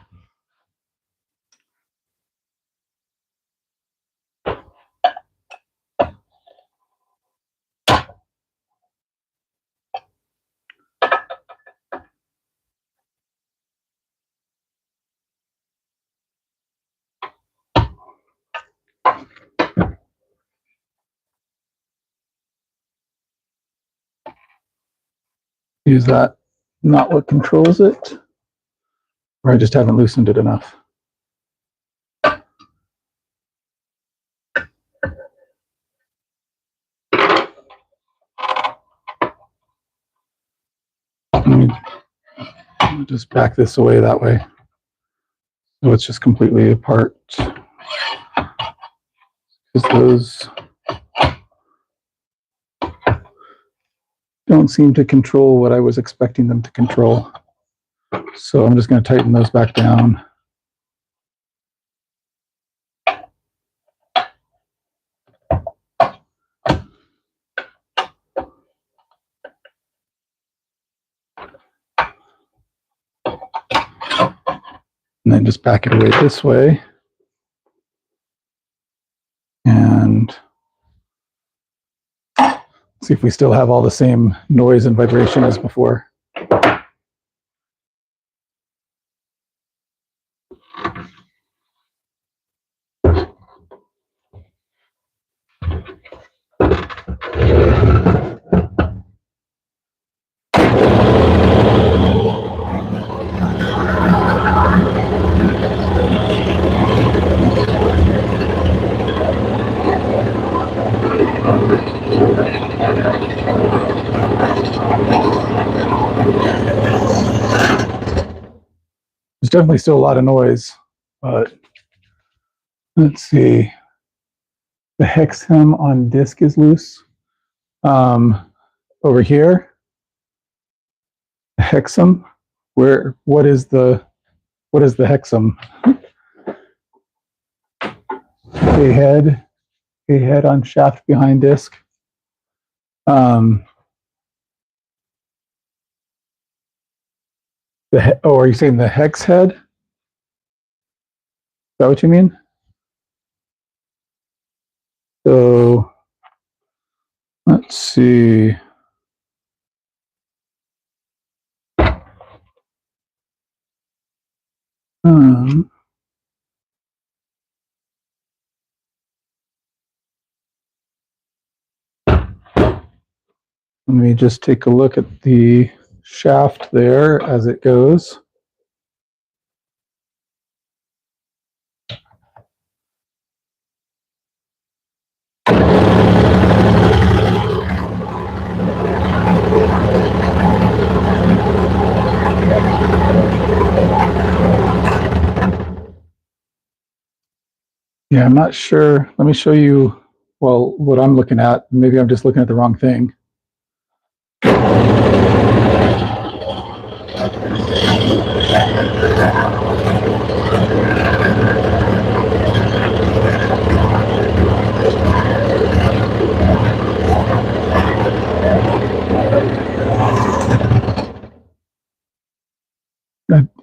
Is that not what controls it? Or I just haven't loosened it enough? Let me just back this away that way. So it's just completely apart. Because those don't seem to control what I was expecting them to control. So I'm just going to tighten those back down. And then just back it away this way. And see if we still have all the same noise and vibration as before. There's definitely still a lot of noise, but let's see. The hex hem on disk is loose. Over here, the hexam. What is the hexam? A head on shaft behind disk. Are you saying the hex head? Is that what you mean? So let's see. Let me just take a look at the shaft there as it goes. Yeah, I'm not sure. Let me show you, well, what I'm looking at. Maybe I'm just looking at the wrong thing.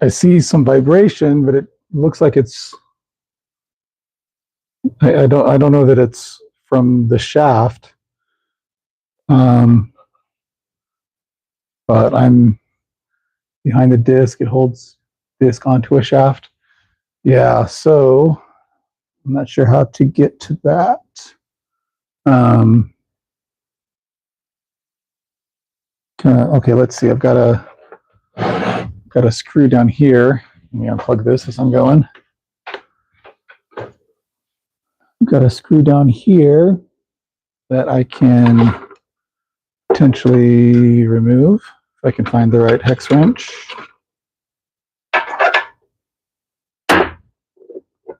I see some vibration, but it looks like it's, I don't know that it's from the shaft. But I'm behind the disc. It holds disc onto a shaft. Yeah, so I'm not sure how to get to that. Okay, let's see. I've got a screw down here. Let me unplug this as I'm going. I've got a screw down here, that I can potentially remove if I can find the right hex wrench. There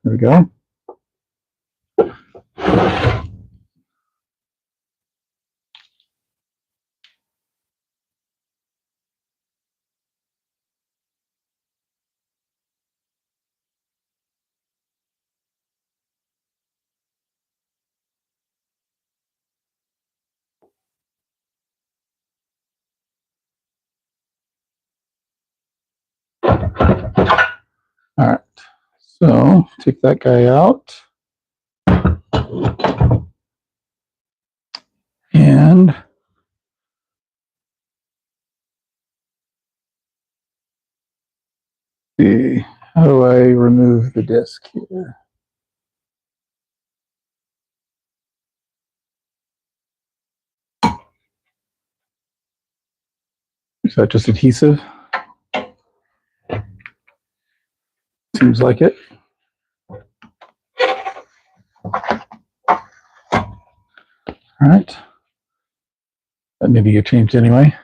we go. All right, so take that guy out. And see, how do I remove the disc here? Is that just adhesive? Seems like it. All right. That maybe get changed anyway.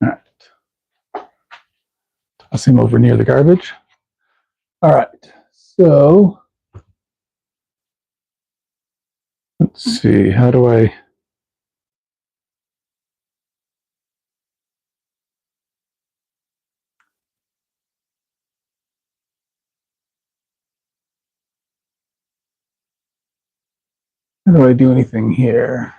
All right. Toss him over near the garbage. All right. So let's see. How do I? How do I do anything here?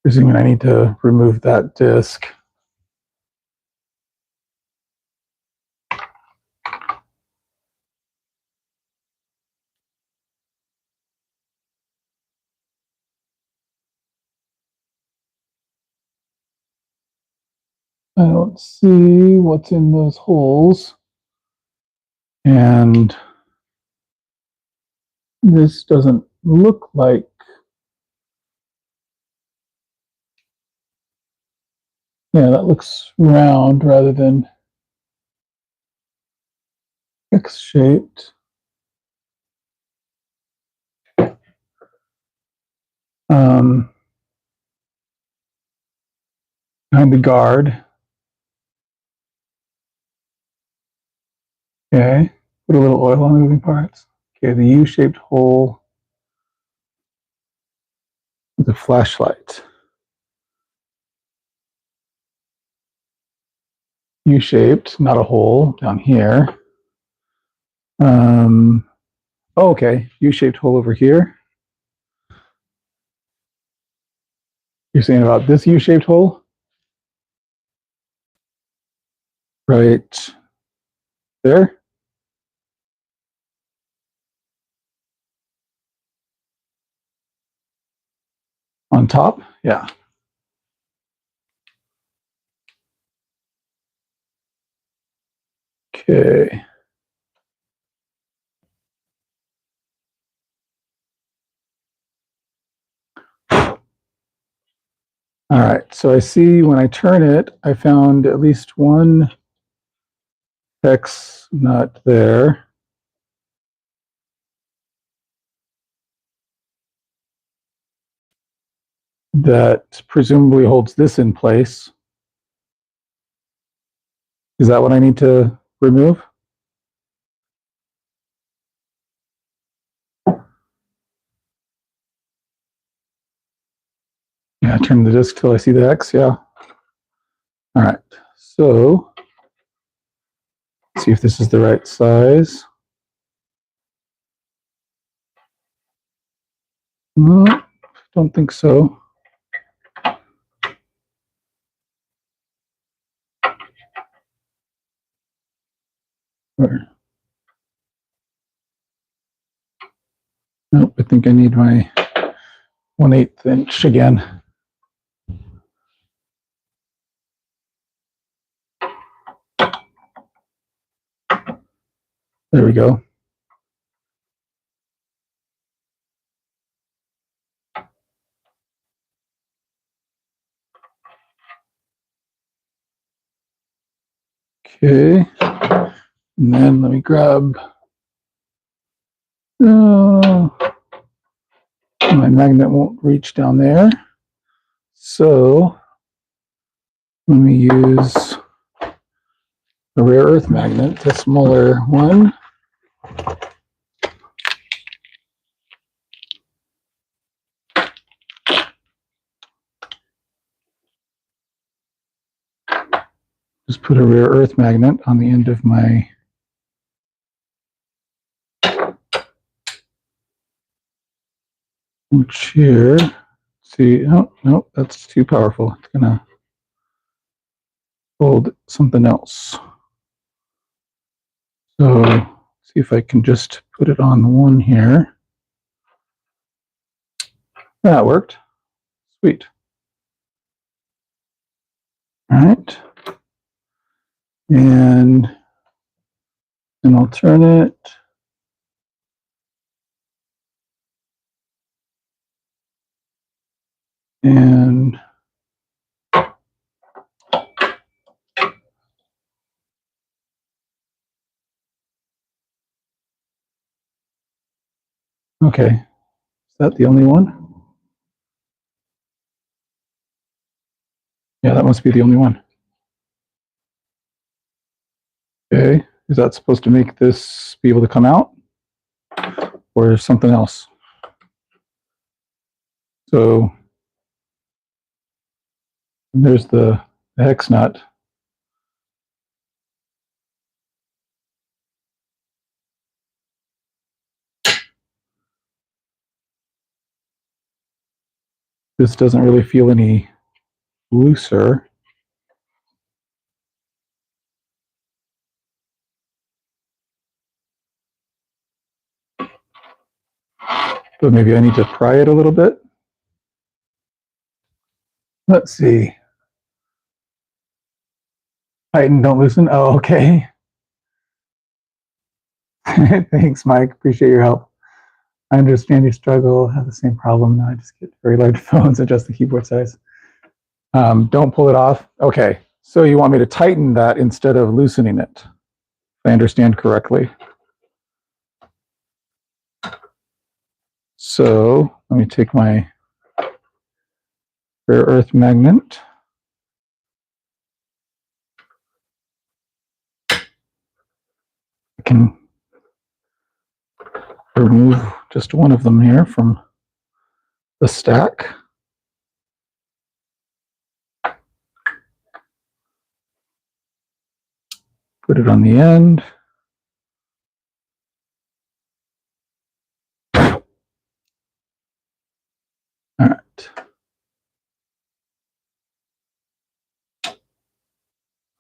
Presuming I need to remove that disc. I don't see what's in those holes. And this doesn't look like, yeah, that looks round rather than X-shaped. Behind the guard. Okay, put a little oil on the moving parts. Okay, the U-shaped hole with a flashlight. U-shaped, not a hole down here. Oh, okay, U-shaped hole over here. You're saying about this U-shaped hole? Right there? On top? Yeah. Okay. All right, so I see when I turn it, I found at least one hex nut there. That presumably holds this in place. Is that what I need to remove? Yeah, turn the disc till I see the X, yeah. All right, so let's see if this is the right size. No, don't think so. Nope, I think I need my 1/8 inch again. There we go. Okay. And then let me grab my magnet won't reach down there. So let me use a rare earth magnet, a smaller one. Just put a rare earth magnet on the end of my chair. See, oh, no, that's too powerful. It's going to hold something else. So see if I can just put it on one here. That worked. Sweet. All right. And I'll turn it. And okay, is that the only one? Yeah, that must be the only one. Okay, is that supposed to make this be able to come out? Or something else? So there's the hex nut. This doesn't really feel any looser. But maybe I need to pry it a little bit. Let's see. Tighten, don't loosen. Oh, okay. Thanks, Mike. Appreciate your help. I understand you struggle, have the same problem. Now I just get very large phones, adjust the keyboard size. Don't pull it off. Okay, so you want me to tighten that instead of loosening it, if I understand correctly. So let me take my rare earth magnet. I can remove just one of them here from the stack. Put it on the end. All right.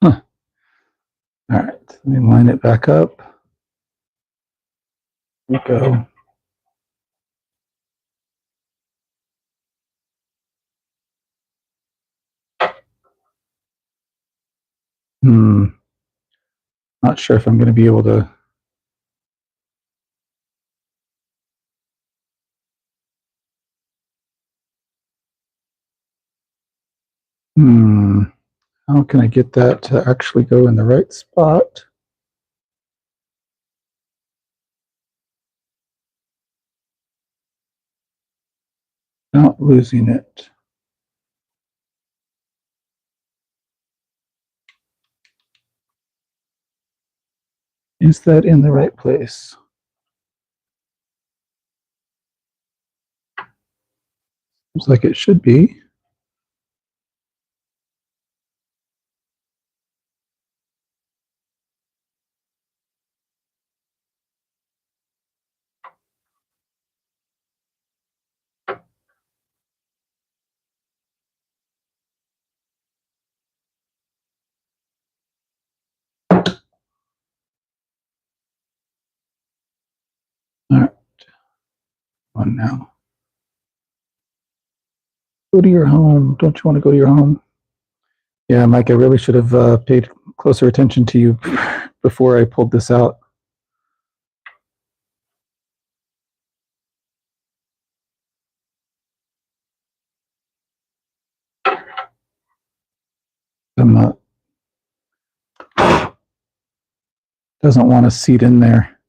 Huh. All right, let me line it back up. There we go. Not sure if I'm going to be able to. How can I get that to actually go in the right spot? Not losing it. Is that in the right place? Looks like it should be. All right. On now. Go to your home. Don't you want to go to your home? Yeah, Mike, I really should have paid closer attention to you before I pulled this out. I'm not. doesn't want to seat in there.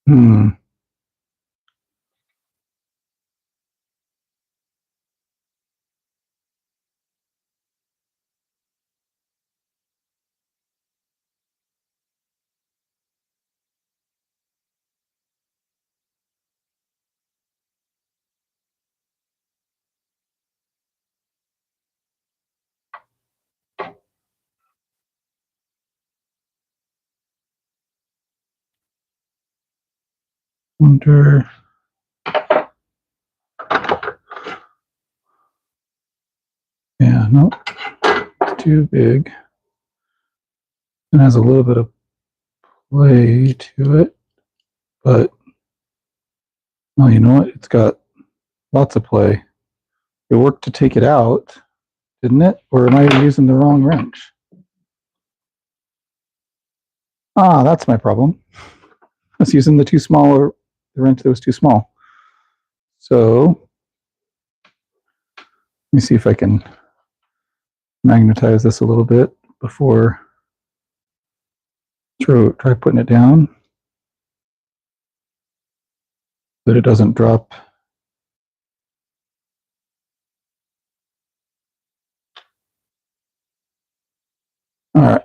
Hmm. Wonder. Yeah, no, it's too big. It has a little bit of play to it, but well, you know what? It's got lots of play. It worked to take it out, didn't it? Or am I using the wrong wrench? Ah, that's my problem. I was using the too small, or the wrench that was too small. So let me see if I can magnetize this a little bit before try putting it down, that it doesn't drop. All right.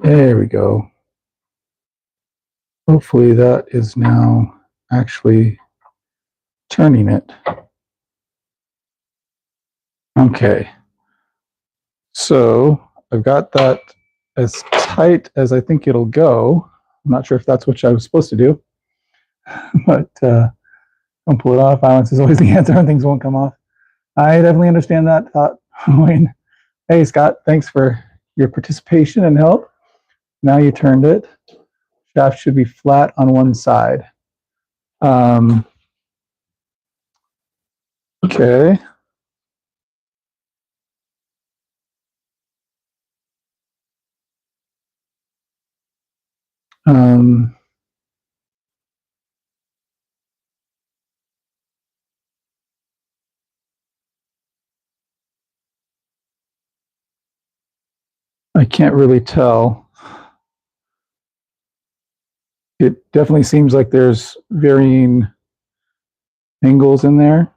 There we go. Hopefully that is now actually turning it. Okay. So I've got that as tight as I think it'll go. I'm not sure if that's what I was supposed to do, but don't pull it off. Violence is always the answer and things won't come off. I definitely understand that thought, Wayne. Hey, Scott, thanks for your participation and help. Now you turned it. Shaft should be flat on one side. Okay. I can't really tell. It definitely seems like there's varying angles in there.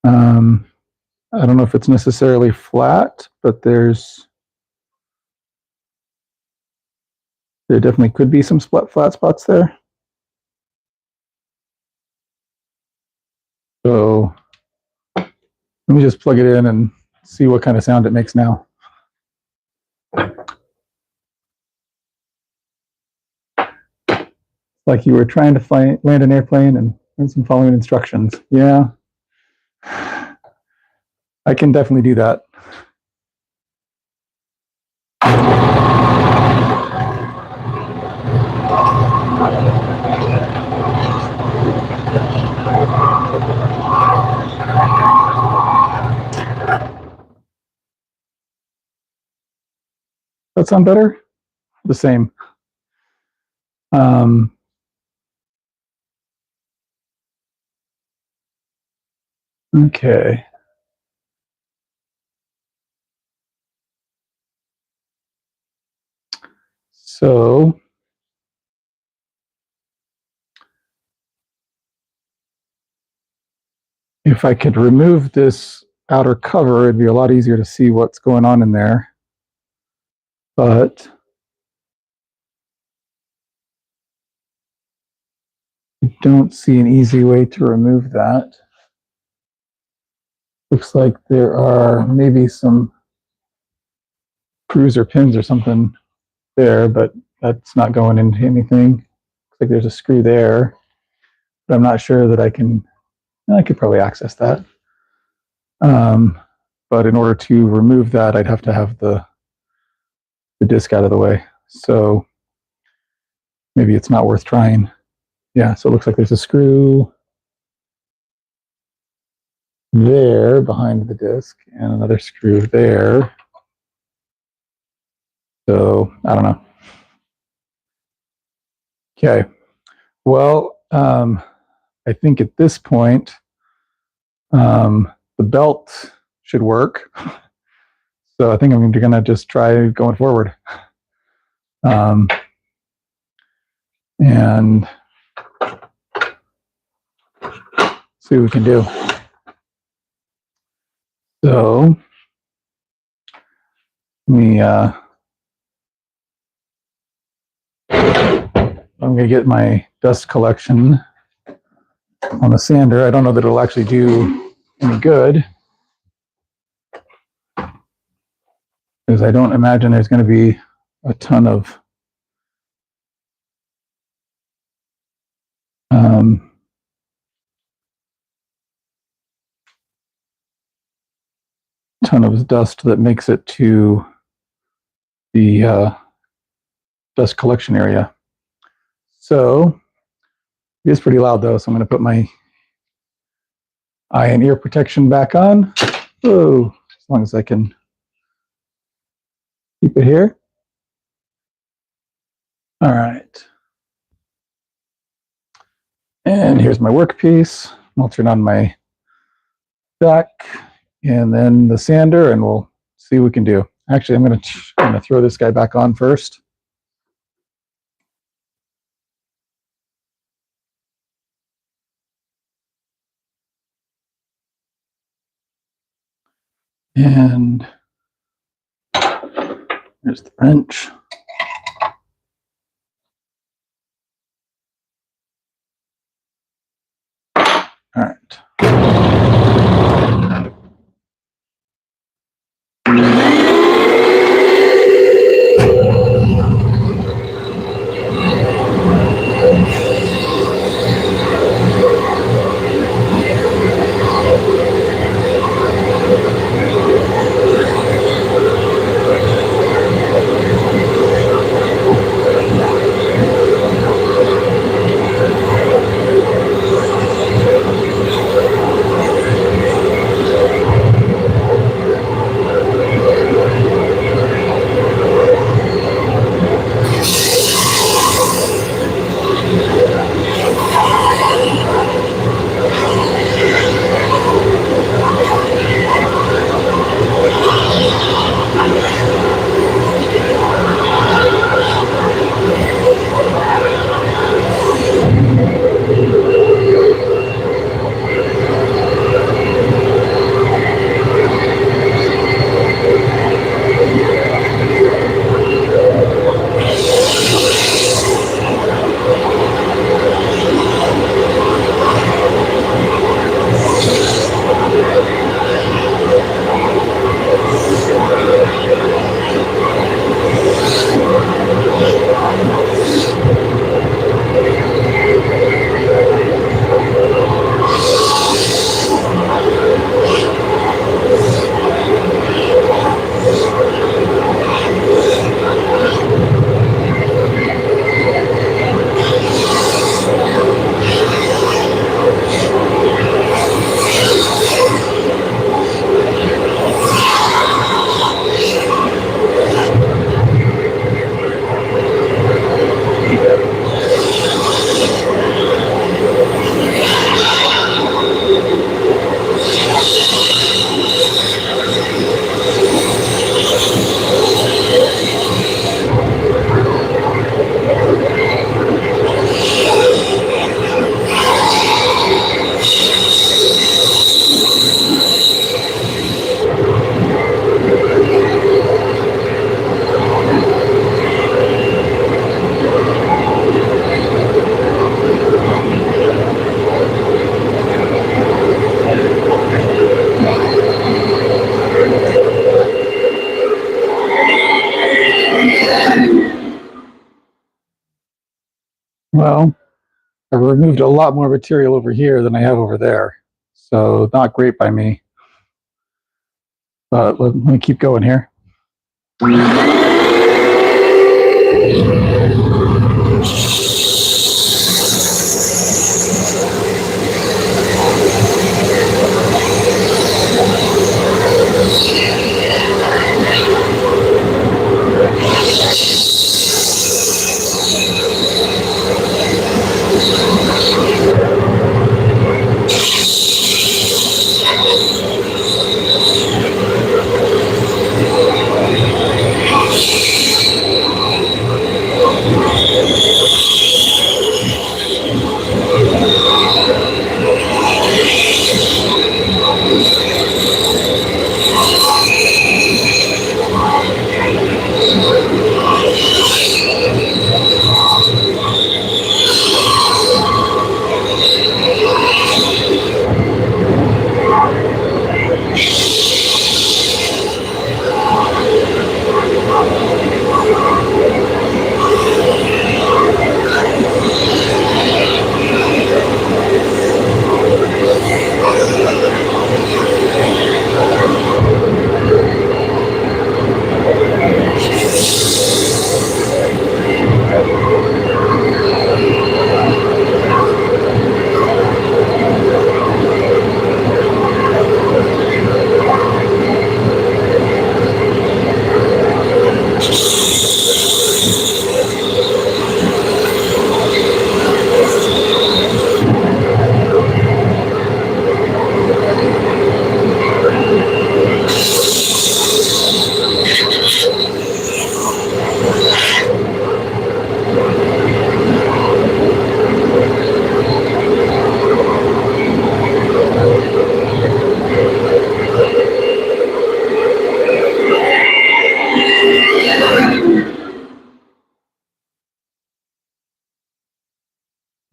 I don't know if it's necessarily flat, but there definitely could be some flat spots there. So let me just plug it in and see what kind of sound it makes now. Like you were trying to land an airplane and learn some following instructions. Yeah, I can definitely do that. That sound better? The same. Okay. So if I could remove this outer cover, it'd be a lot easier to see what's going on in there. But I don't see an easy way to remove that. Looks like there are maybe some screws or pins or something there, but that's not going into anything. Looks like there's a screw there, but I'm not sure that I could probably access that. But in order to remove that, I'd have to have the disc out of the way. So maybe it's not worth trying. Yeah, so it looks like there's a screw there behind the disc and another screw there. So I don't know. Okay. Well, I think at this point, the belt should work. So I think I'm going to just try going forward. And see what we can do. So let me, I'm going to get my dust collection on the sander. I don't know that it'll actually do any good, because I don't imagine there's going to be a ton of dust that makes it to the dust collection area. So it is pretty loud though, so I'm going to put my eye and ear protection back on. Oh, as long as I can keep it here. All right. And here's my workpiece. I'll turn on my deck and then the sander, and we'll see what we can do. Actually, I'm going to throw this guy back on first. And there's the wrench. All right. Well, I've removed a lot more material over here than I have over there. So not great by me. But let me keep going here.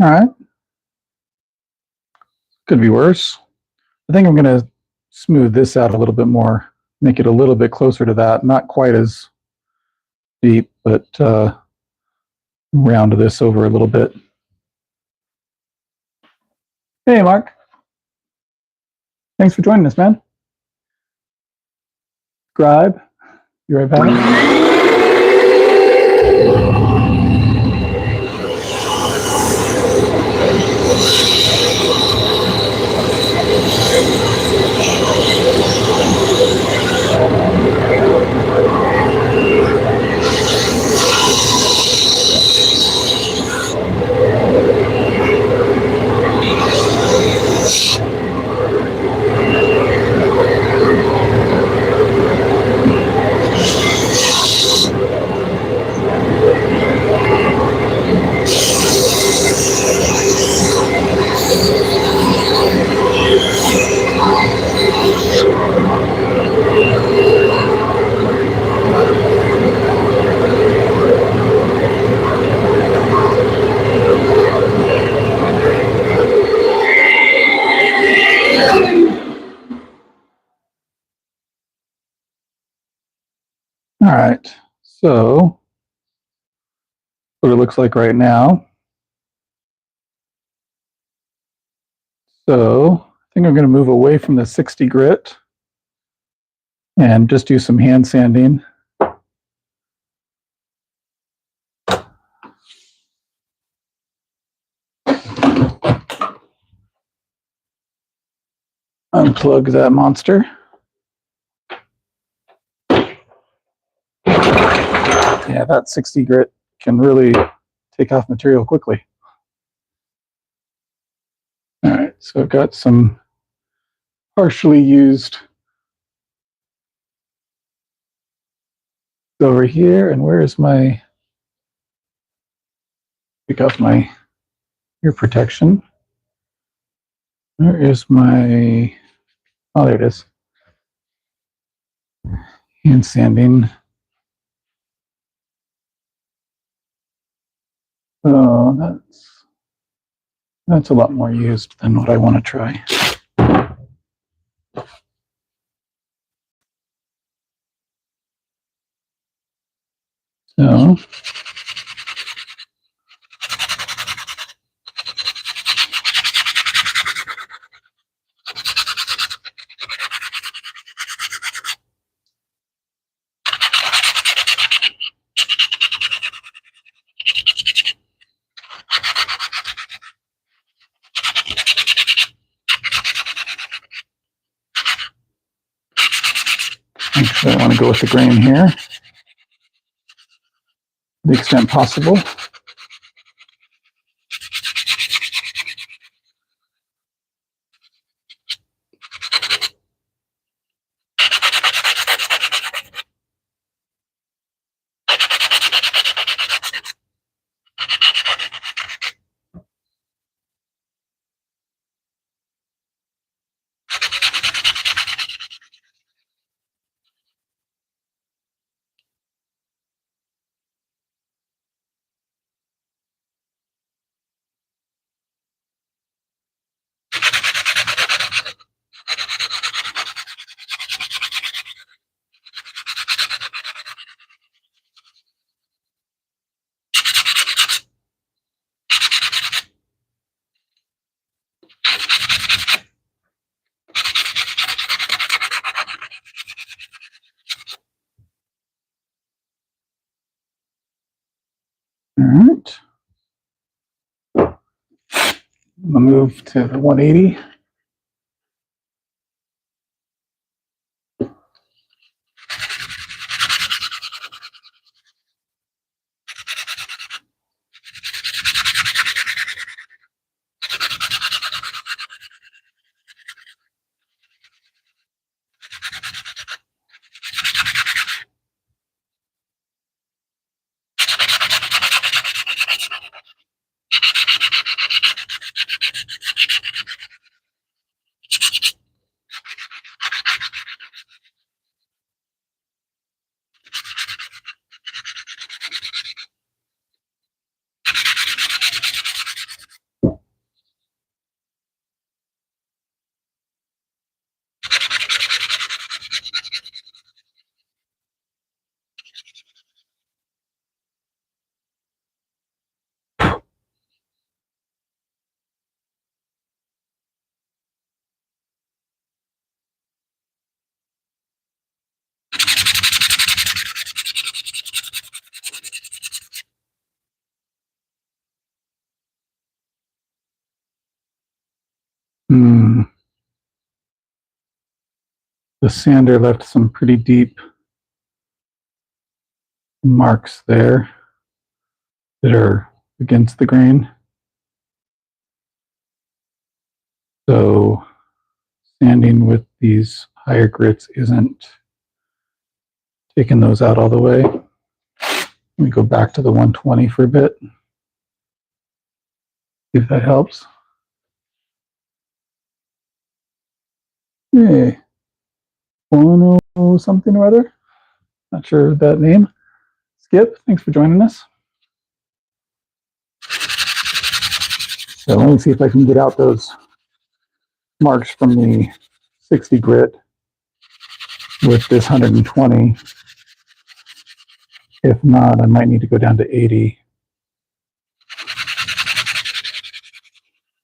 All right. Could be worse. I think I'm going to smooth this out a little bit more, make it a little bit closer to that. Not quite as deep, but round this over a little bit. Hey, Mark. Thanks for joining us, man. Scribe, you right back? All right, so what it looks like right now. So I think I'm going to move away from the 60 grit and just do some hand sanding. Unplug that monster. Yeah, that 60 grit can really take off material quickly. All right, so I've got some partially used over here, and where is my, pick off my ear protection. Where is my, oh, there it is. Hand sanding. Oh, that's a lot more used than what I want to try. So actually I want to go with the grain here, to the extent possible. All right. I'll move to the 180. Hmm. The sander left some pretty deep marks there that are against the grain. So sanding with these higher grits isn't taking those out all the way. Let me go back to the 120 for a bit. See if that helps. Hey, 10 something or other. Not sure of that name. Skip, thanks for joining us. So let me see if I can get out those marks from the 60 grit with this 120. If not, I might need to go down to 80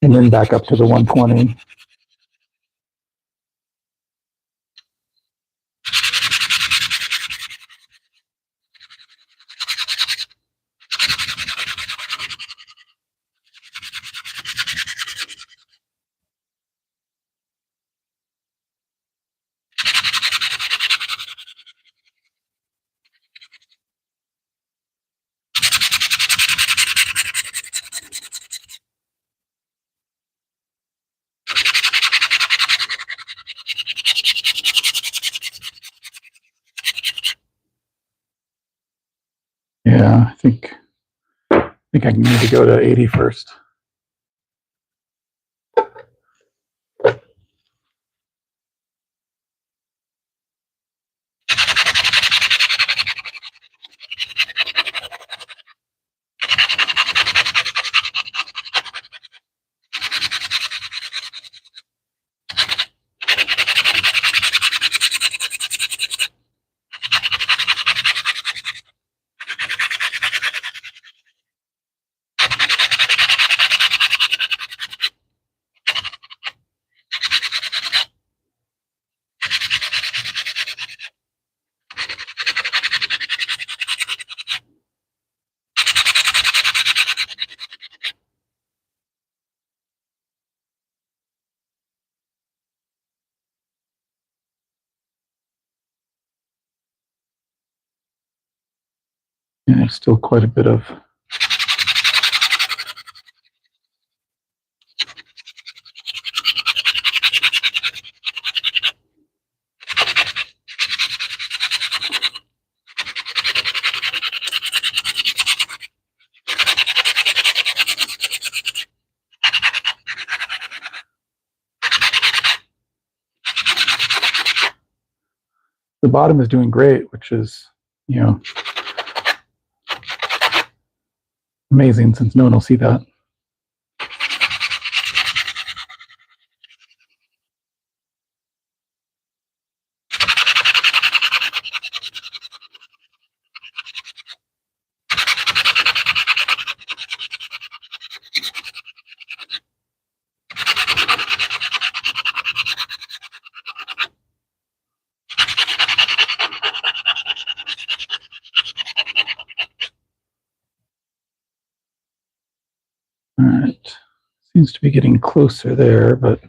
and then back up to the 120. Yeah, I think I need to go to 80 first. Yeah, there's still quite a bit of the bottom is doing great, which is, amazing since no one will see that. All right. Seems to be getting closer there, but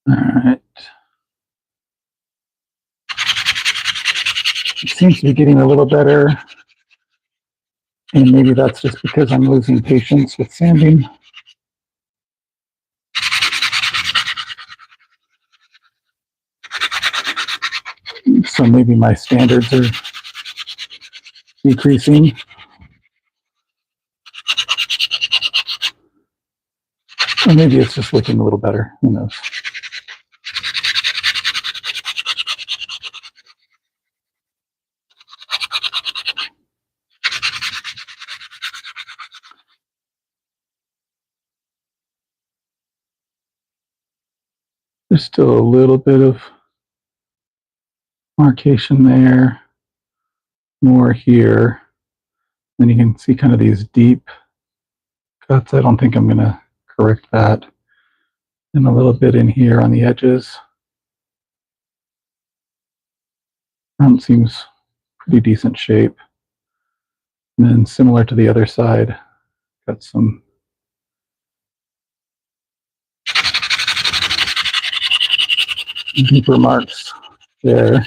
all right. It seems to be getting a little better. And maybe that's just because I'm losing patience with sanding. So maybe my standards are decreasing. Or maybe it's just looking a little better. Who knows? There's still a little bit of marcation there, more here. Then you can see kind of these deep cuts. I don't think I'm going to correct that. And a little bit in here on the edges. Front seems pretty decent shape. And then similar to the other side, got some deeper marks there.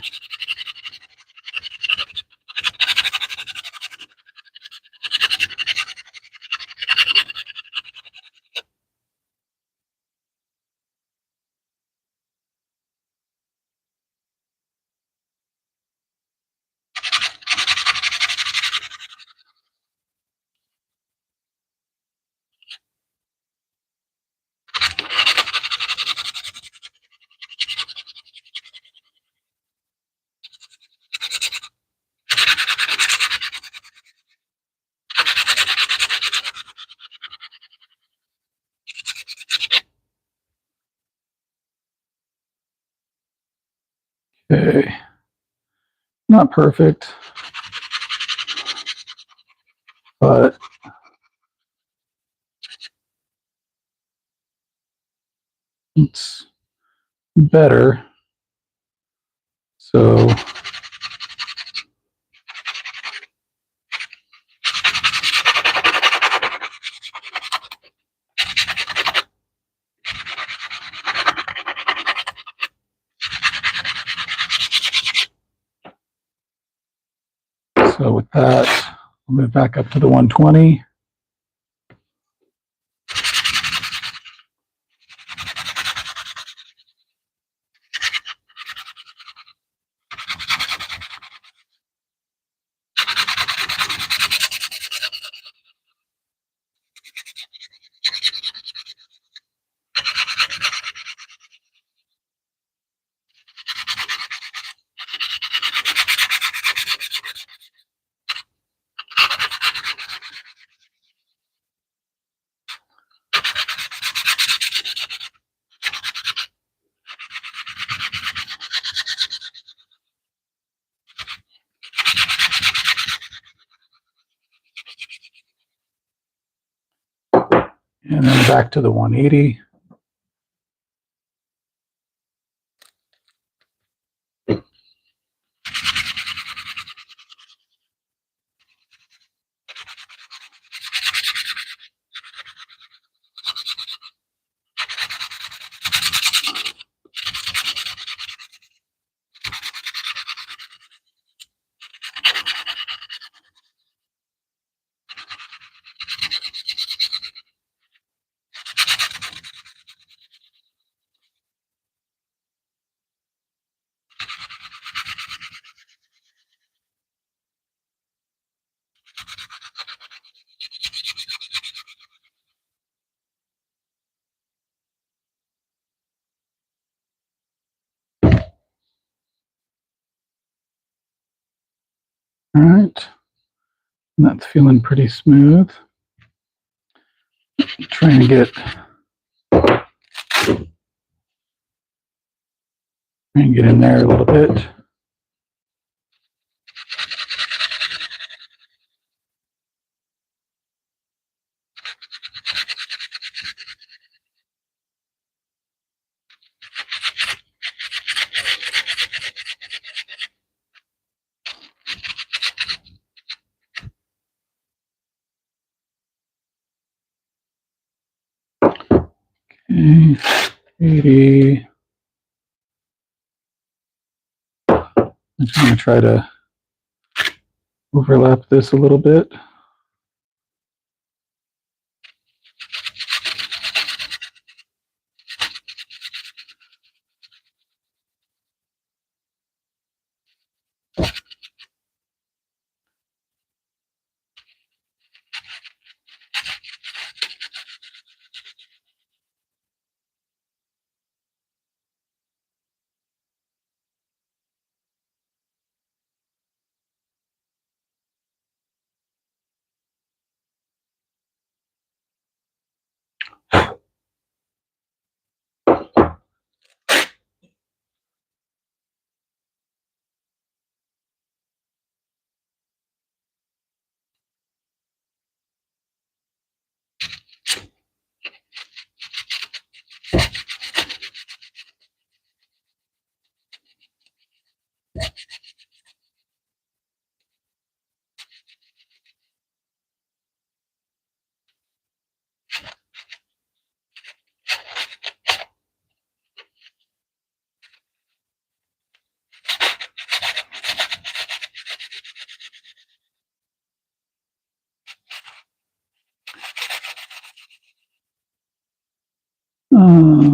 Okay. Not perfect, but it's better. So with that, I'll move back up to the 120. And then back to the 180. All right. And that's feeling pretty smooth. Trying to get in there a little bit. Okay, 80. I'm just going to try to overlap this a little bit.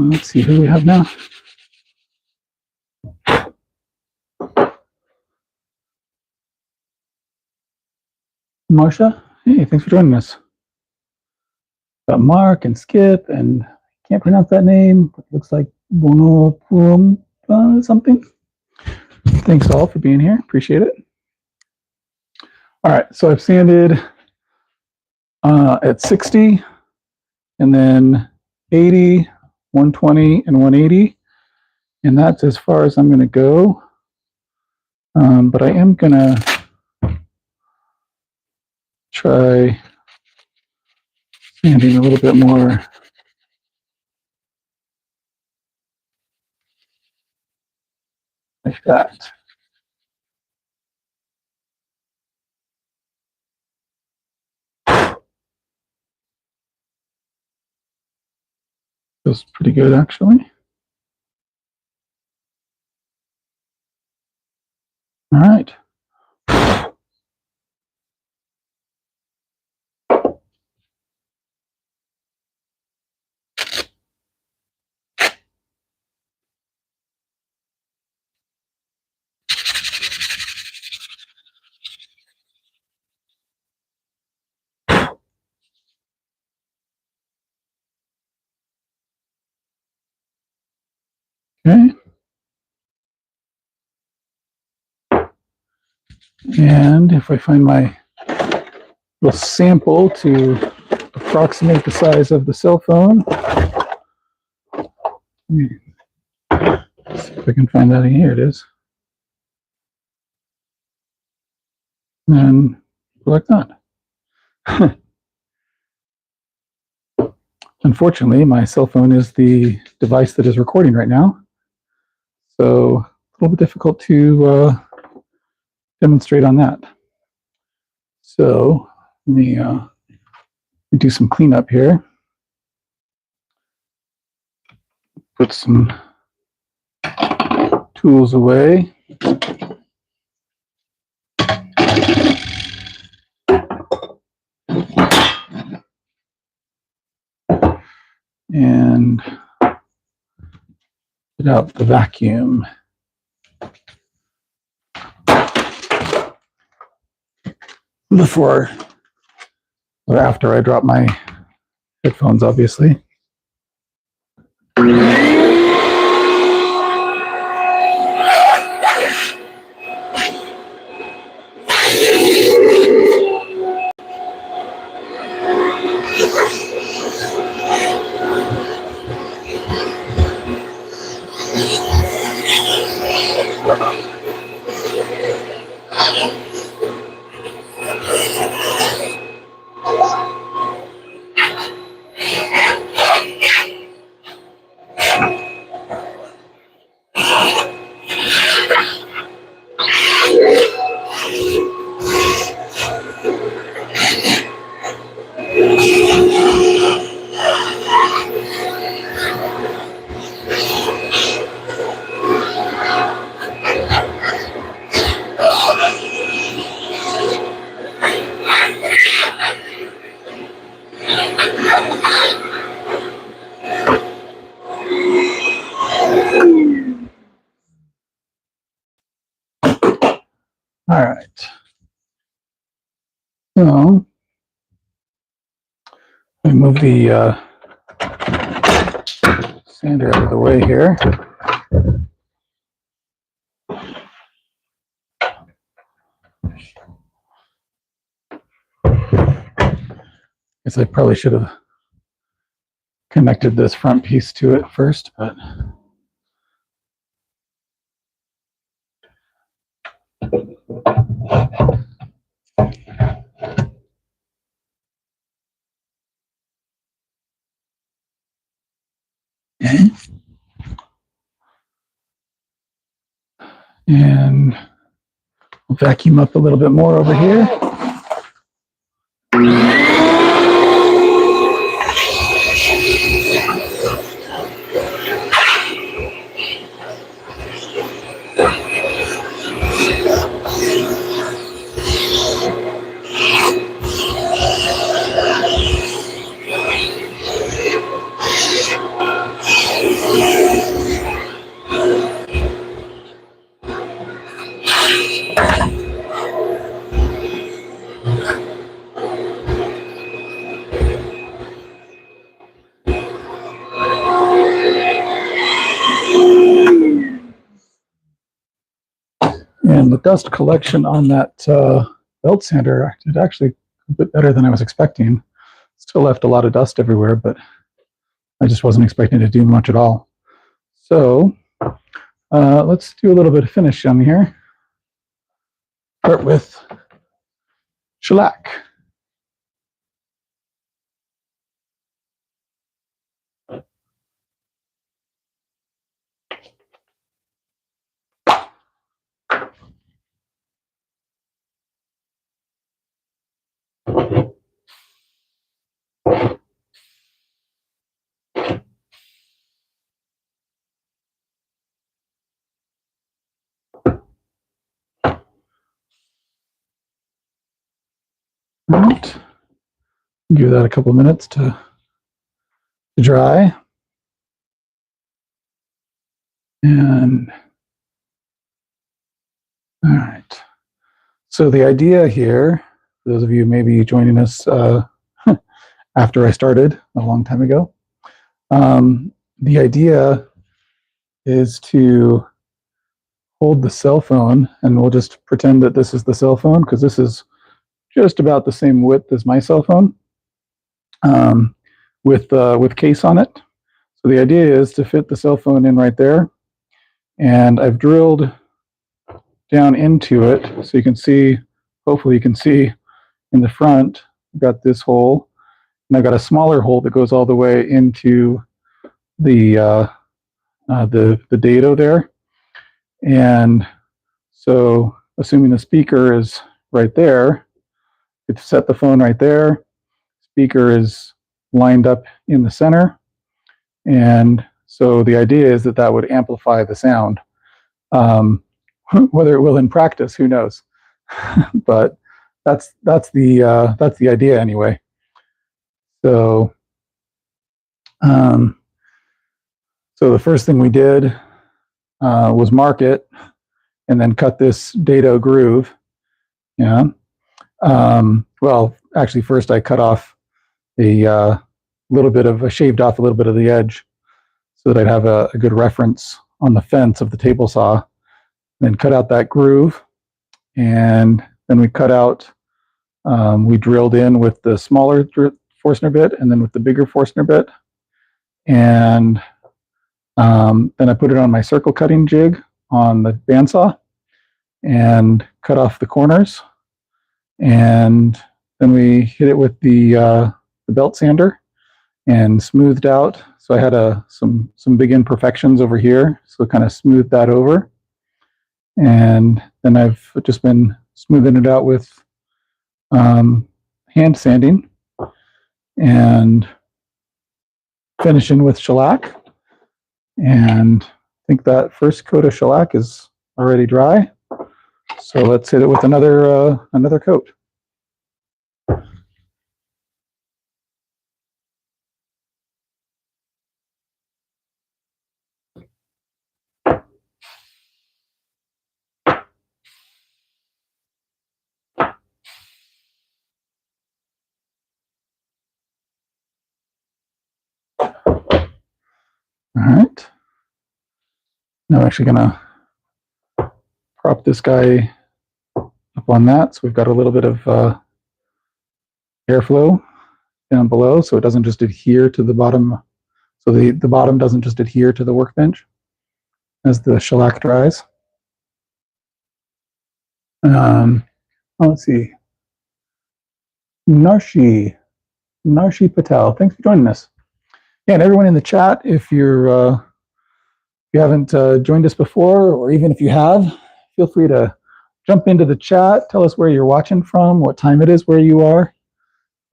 Let's see who we have now. Marsha, hey, thanks for joining us. Got Mark and Skip, and I can't pronounce that name. It looks like Bonopurum something. Thanks all for being here. Appreciate it. All right, so I've sanded at 60, and then 80, 120, and 180. And that's as far as I'm going to go. But I am going to try sanding a little bit more. Like that. Feels pretty good, actually. All right. Okay. And if I find my little sample to approximate the size of the cell phone, see if I can find that in here. It is. And like that. Unfortunately, my cell phone is the device that is recording right now. So a little bit difficult to demonstrate on that. So let me do some cleanup here. Put some tools away. And get out the vacuum. Before or after I drop my headphones, obviously. All right. So let me move the sander out of the way here. Guess I probably should have connected this front piece to it first, but okay. And we'll vacuum up a little bit more over here. And the dust collection on that belt sander did actually a bit better than I was expecting. Still left a lot of dust everywhere, but I just wasn't expecting to do much at all. So let's do a little bit of finish on here. Start with shellac. Right. Give that a couple minutes to dry. And all right. So the idea here, for those of you maybe joining us after I started a long time ago, the idea is to hold the cell phone, and we'll just pretend that this is the cell phone because this is just about the same width as my cell phone, with case on it. So the idea is to fit the cell phone in right there, and I've drilled down into it so you can see. Hopefully, you can see in the front. I've got this hole, and I've got a smaller hole that goes all the way into the dado there, and so assuming the speaker is right there, it's set the phone right there. Speaker is lined up in the center, and so the idea is that that would amplify the sound. Whether it will in practice, who knows? But that's the idea anyway. So so the first thing we did was mark it and then cut this dado groove. Yeah. Well, actually, first I cut off a little bit of, shaved off a little bit of the edge so that I'd have a good reference on the fence of the table saw. Then cut out that groove, and then we cut out, we drilled in with the smaller Forstner bit and then with the bigger Forstner bit. And then I put it on my circle cutting jig on the bandsaw and cut off the corners. And then we hit it with the belt sander and smoothed out. So I had some big imperfections over here, so kind of smoothed that over. And then I've just been smoothing it out with hand sanding and finishing with shellac. And I think that first coat of shellac is already dry. So let's hit it with another coat. Now I'm actually going to prop this guy up on that. So we've got a little bit of airflow down below, so it doesn't just adhere to the bottom. So the bottom doesn't just adhere to the workbench as the shellac dries. Let's see. Narshi Patel, thanks for joining us. Yeah, and everyone in the chat, if you haven't joined us before, or even if you have, feel free to jump into the chat. Tell us where you're watching from, what time it is where you are.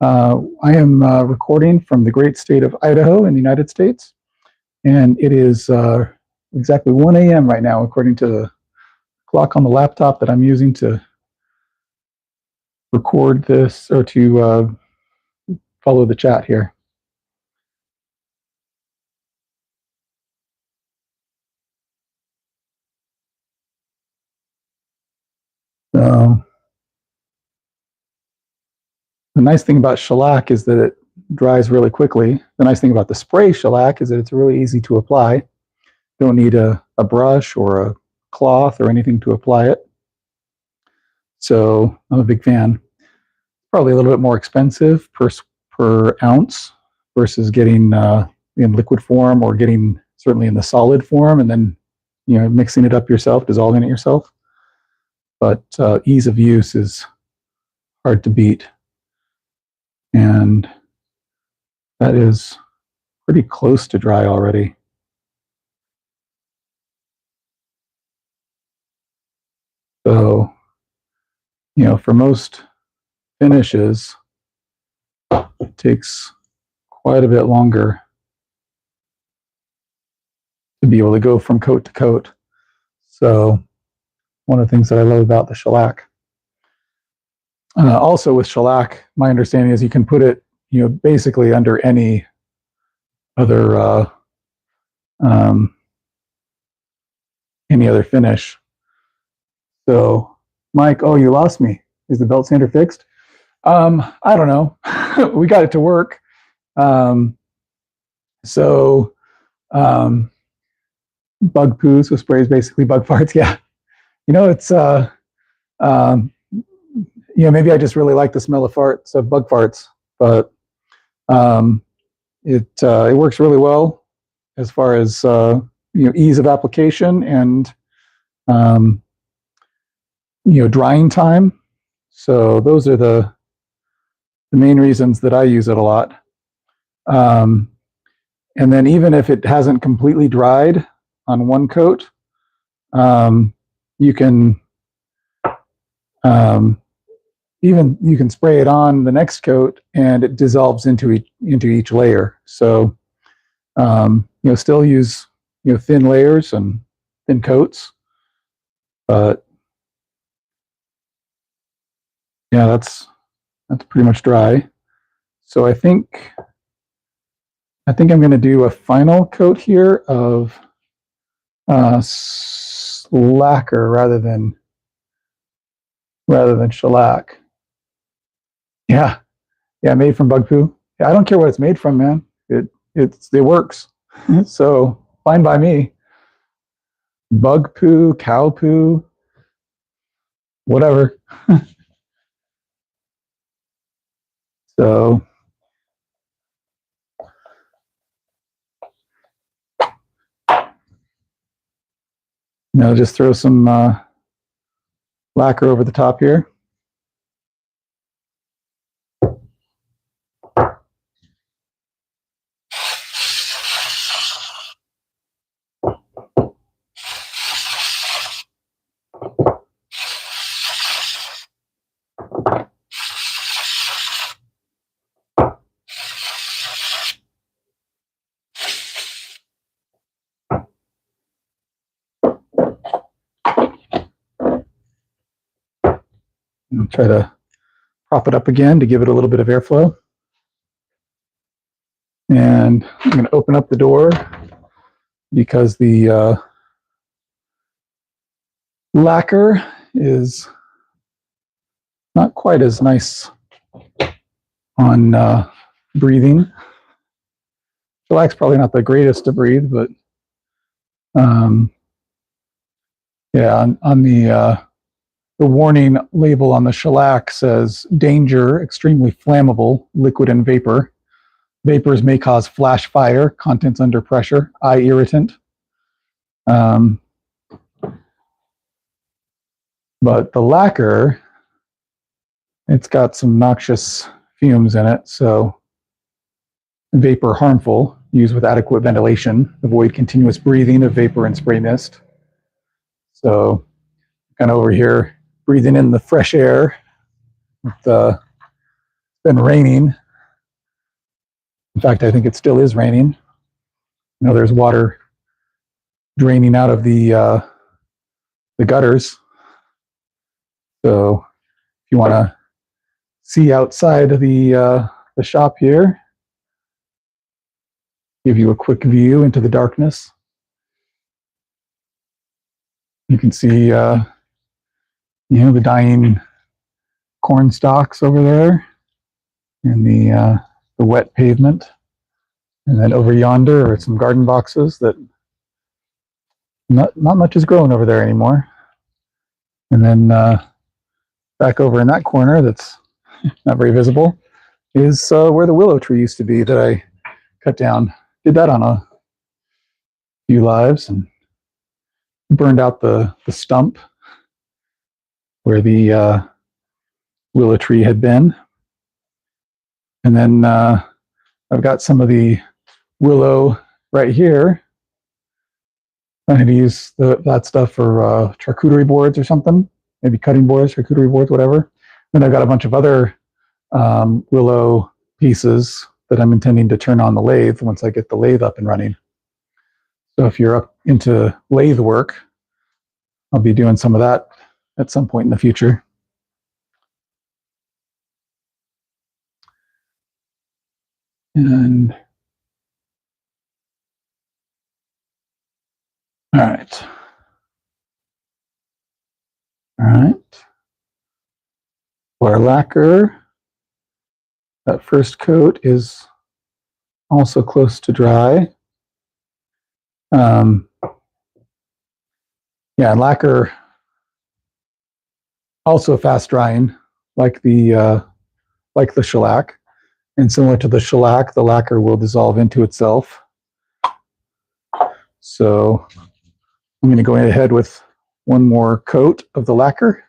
I am recording from the great state of Idaho in the United States, and it is exactly 1 a.m. right now, according to the clock on the laptop that I'm using to record this, or to follow the chat here. So the nice thing about shellac is that it dries really quickly. The nice thing about the spray shellac is that it's really easy to apply. You don't need a brush or a cloth or anything to apply it. So I'm a big fan. Probably a little bit more expensive per ounce versus getting in liquid form, or getting certainly in the solid form and then mixing it up yourself, dissolving it yourself. But ease of use is hard to beat. And that is pretty close to dry already. So, for most finishes, it takes quite a bit longer to be able to go from coat to coat. So, one of the things that I love about the shellac. Also with shellac, my understanding is you can put it, basically under any other finish. So, Mike, oh, you lost me. Is the belt sander fixed? I don't know. We got it to work. Bug poo, so spray is basically bug farts. Yeah. It's maybe I just really like the smell of farts, of bug farts, but it works really well as far as ease of application and drying time. So those are the main reasons that I use it a lot. And then even if it hasn't completely dried on one coat, you can you can spray it on the next coat, and it dissolves into each layer. So still use thin layers and thin coats, but yeah, that's pretty much dry. So I think I'm going to do a final coat here of lacquer rather than shellac. Yeah, made from bug poo. Yeah, I don't care what it's made from, man. It works. So fine by me. Bug poo, cow poo, whatever. So just throw some lacquer over the top here. And try to prop it up again to give it a little bit of airflow. And I'm going to open up the door because the lacquer is not quite as nice on breathing. Shellac's probably not the greatest to breathe, but Yeah, on the warning label on the shellac says danger, extremely flammable, liquid and vapor. Vapors may cause flash fire, contents under pressure, eye irritant. But the lacquer, it's got some noxious fumes in it, so vapor harmful. Use with adequate ventilation. Avoid continuous breathing of vapor and spray mist. So kind of over here, breathing in the fresh air. It's been raining. In fact, I think it still is raining. You know, there's water draining out of the gutters. So if you want to see outside of the shop here, give you a quick view into the darkness. You can see, the dying corn stalks over there, and the wet pavement, and then over yonder are some garden boxes that not much is growing over there anymore. And then back over in that corner, that's not very visible, is where the willow tree used to be that I cut down. Did that on a few lives and burned out the stump where the willow tree had been. And then I've got some of the willow right here. I'm going to use that stuff for charcuterie boards or something, maybe cutting boards, charcuterie boards, whatever. Then I've got a bunch of other willow pieces that I'm intending to turn on the lathe once I get the lathe up and running. So if you're up into lathe work, I'll be doing some of that at some point in the future. And all right. For our lacquer, that first coat is also close to dry. Yeah, lacquer also fast drying, like the shellac, and similar to the shellac, the lacquer will dissolve into itself. So I'm going to go ahead with one more coat of the lacquer.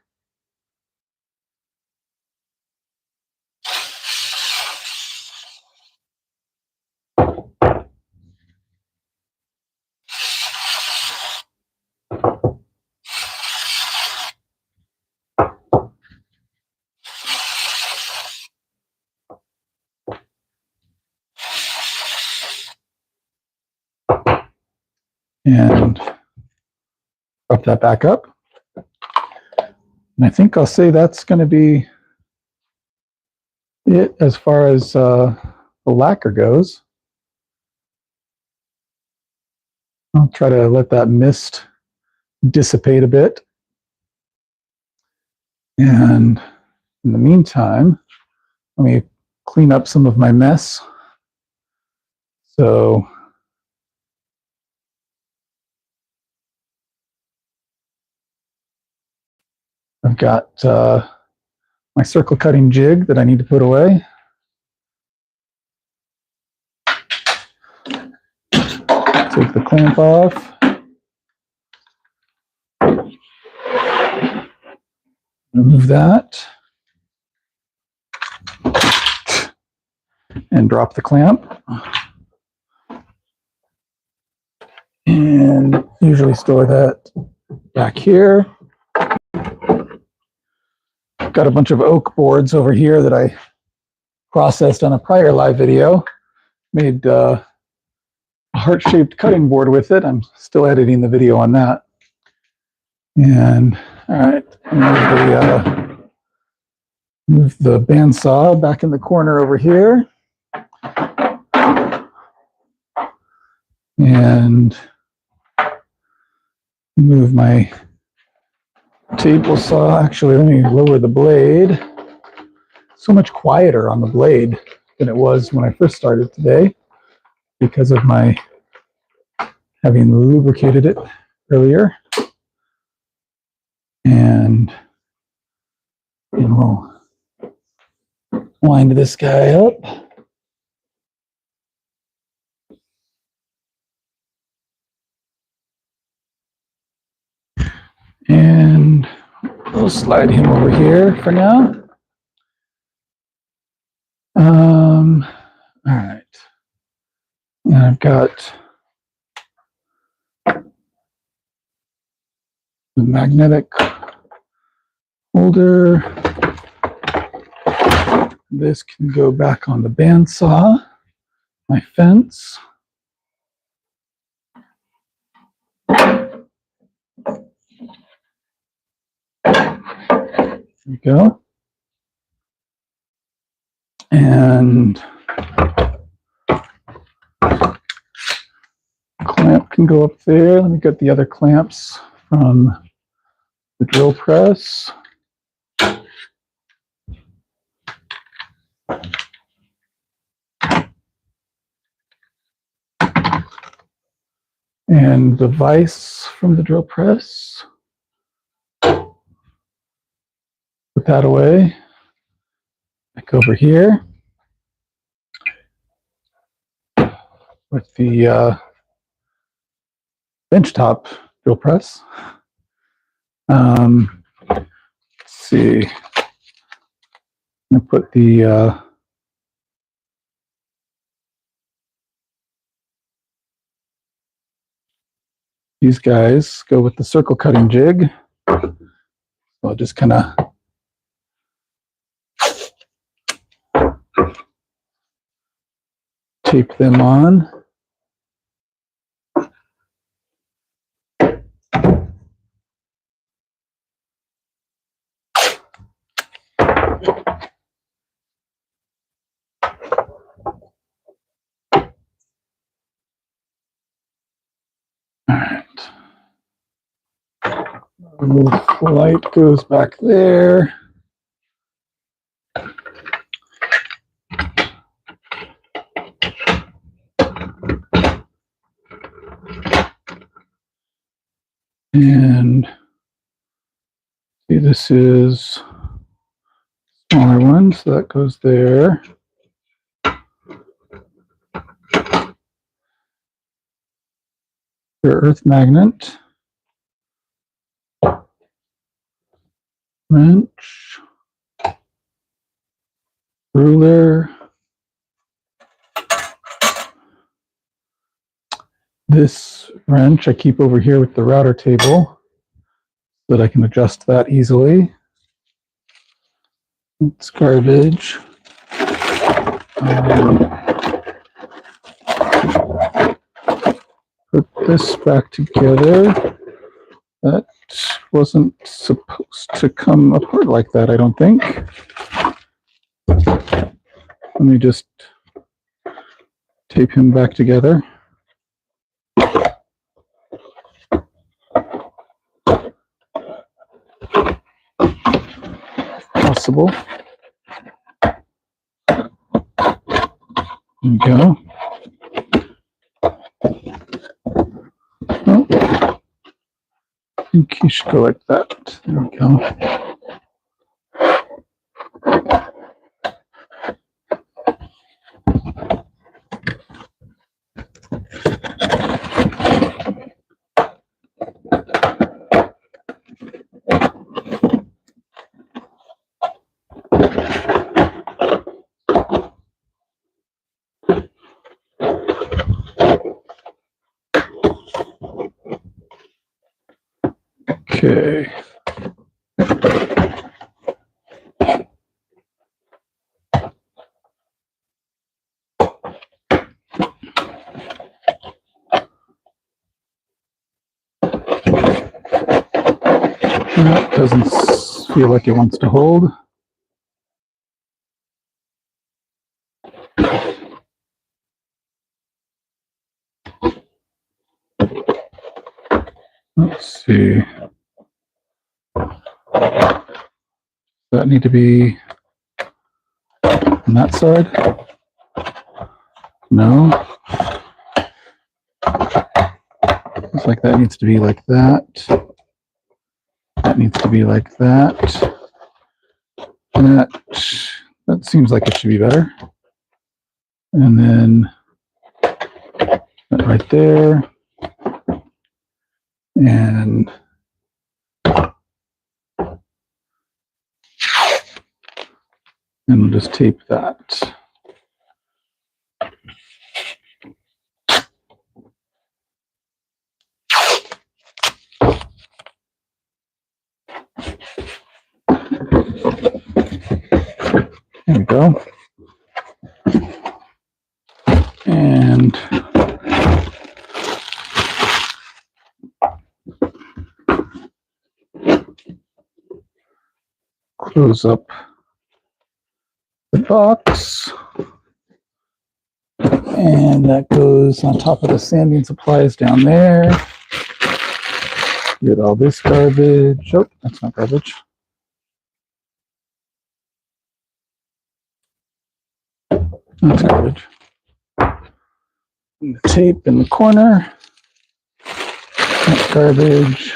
And prop that back up. And I think I'll say that's going to be it as far as the lacquer goes. I'll try to let that mist dissipate a bit. And in the meantime, let me clean up some of my mess. So I've got my circle cutting jig that I need to put away. Take the clamp off. Remove that. And drop the clamp. And usually store that back here. Got a bunch of oak boards over here that I processed on a prior live video. Made a heart-shaped cutting board with it. I'm still editing the video on that. And all right, move the bandsaw back in the corner over here. And move my table saw. Actually, let me lower the blade. So much quieter on the blade than it was when I first started today because of my having lubricated it earlier. And we'll wind this guy up. And we'll slide him over here for now. All right. And I've got the magnetic holder. This can go back on the bandsaw, my fence. There we go. And clamp can go up there. Let me get the other clamps from the drill press. And the vise from the drill press. Put that away. Back over here with the benchtop drill press. Let's see. I'm gonna put the these guys go with the circle cutting jig. So I'll just kind of tape them on. The light goes back there. And see, this is smaller one, so that goes there. Your earth magnet. Wrench. Ruler. This wrench I keep over here with the router table so that I can adjust that easily. It's garbage. Put this back together. That wasn't supposed to come apart like that, I don't think. Let me just tape him back together. Possible. There we go. Oh, I think you should go like that. There we go. Okay. That doesn't feel like it wants to hold. Let's see. Does that need to be on that side? No. Looks like that needs to be like that. That that needs to be like that. And that seems like it should be better. And then that right there. And we'll just tape that. There we go. And close up the box. And that goes on top of the sanding supplies down there. Get all this garbage. Oh, that's not garbage. That's garbage. And the tape in the corner. That's garbage.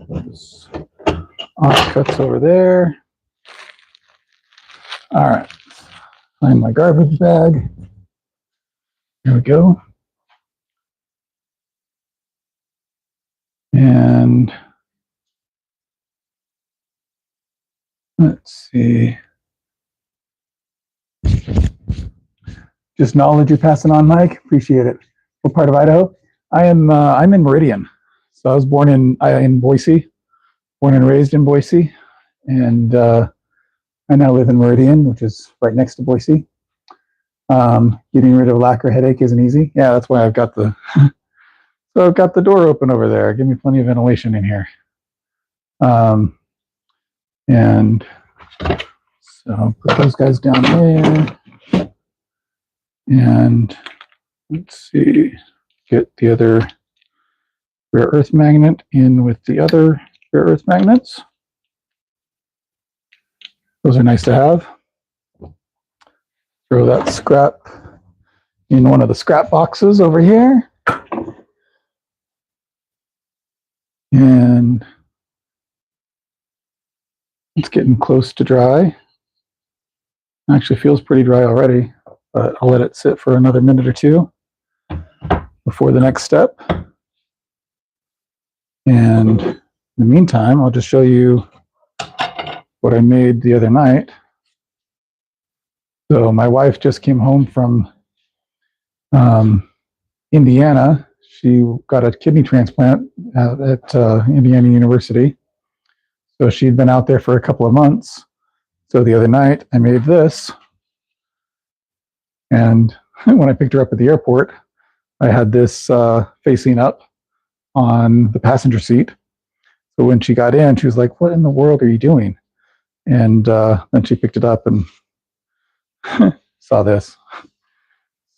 Those offcuts over there. All right. Find my garbage bag. Here we go. And let's see. Just knowledge you're passing on, Mike. Appreciate it. What part of Idaho? I'm in Meridian. So I was born in Boise, born and raised in Boise, and I now live in Meridian, which is right next to Boise. Getting rid of lacquer headache isn't easy. Yeah, that's why I've got the so I've got the door open over there. Give me plenty of ventilation in here. And so I'll put those guys down there. And let's see, get the other rare earth magnet in with the other rare earth magnets. Those are nice to have. Throw that scrap in one of the scrap boxes over here. And it's getting close to dry. Actually feels pretty dry already, but I'll let it sit for another minute or two before the next step. And in the meantime, I'll just show you what I made the other night. So my wife just came home from Indiana. She got a kidney transplant at Indiana University. So she'd been out there for a couple of months. So the other night I made this. And when I picked her up at the airport, I had this facing up on the passenger seat. So when she got in, she was like, "What in the world are you doing?" And then she picked it up and saw this.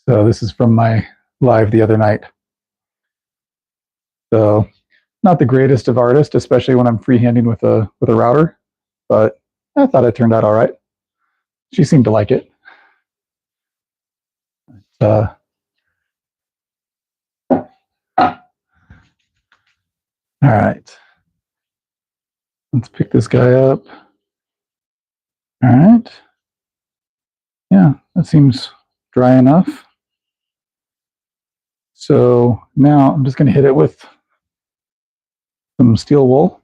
So this is from my live the other night. So not the greatest of artists, especially when I'm freehanding with a router, but I thought it turned out all right. She seemed to like it. All right. Let's pick this guy up. All right. Yeah, that seems dry enough. So now I'm just going to hit it with some steel wool.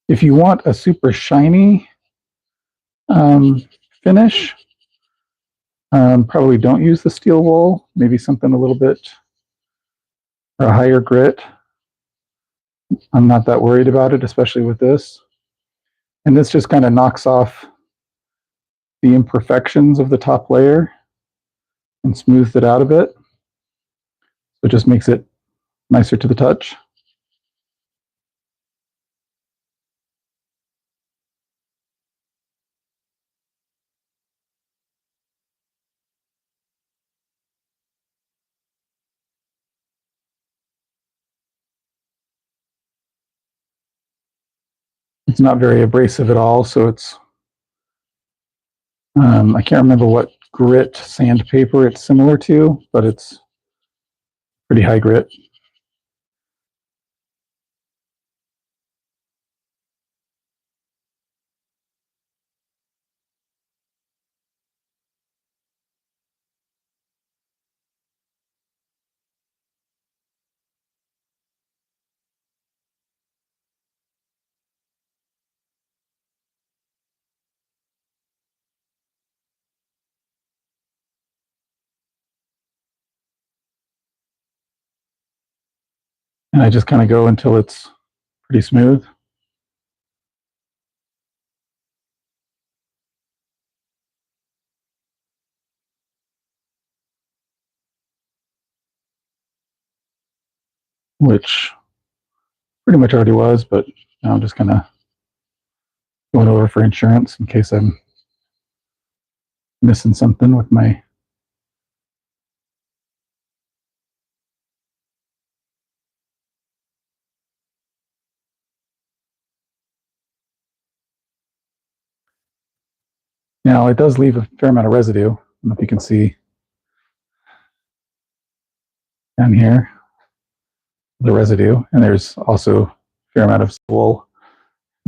If you want a super shiny finish, probably don't use the steel wool. Maybe something a little bit or a higher grit. I'm not that worried about it, especially with this. And this just kind of knocks off the imperfections of the top layer and smooths it out a bit. So it just makes it nicer to the touch. It's not very abrasive at all, so it's I can't remember what grit sandpaper it's similar to, but it's pretty high grit. And I just kind of go until it's pretty smooth. Which pretty much already was, but now I'm just kind of going over for insurance in case I'm missing something with my. Now it does leave a fair amount of residue. I don't know if you can see down here the residue, and there's also a fair amount of spool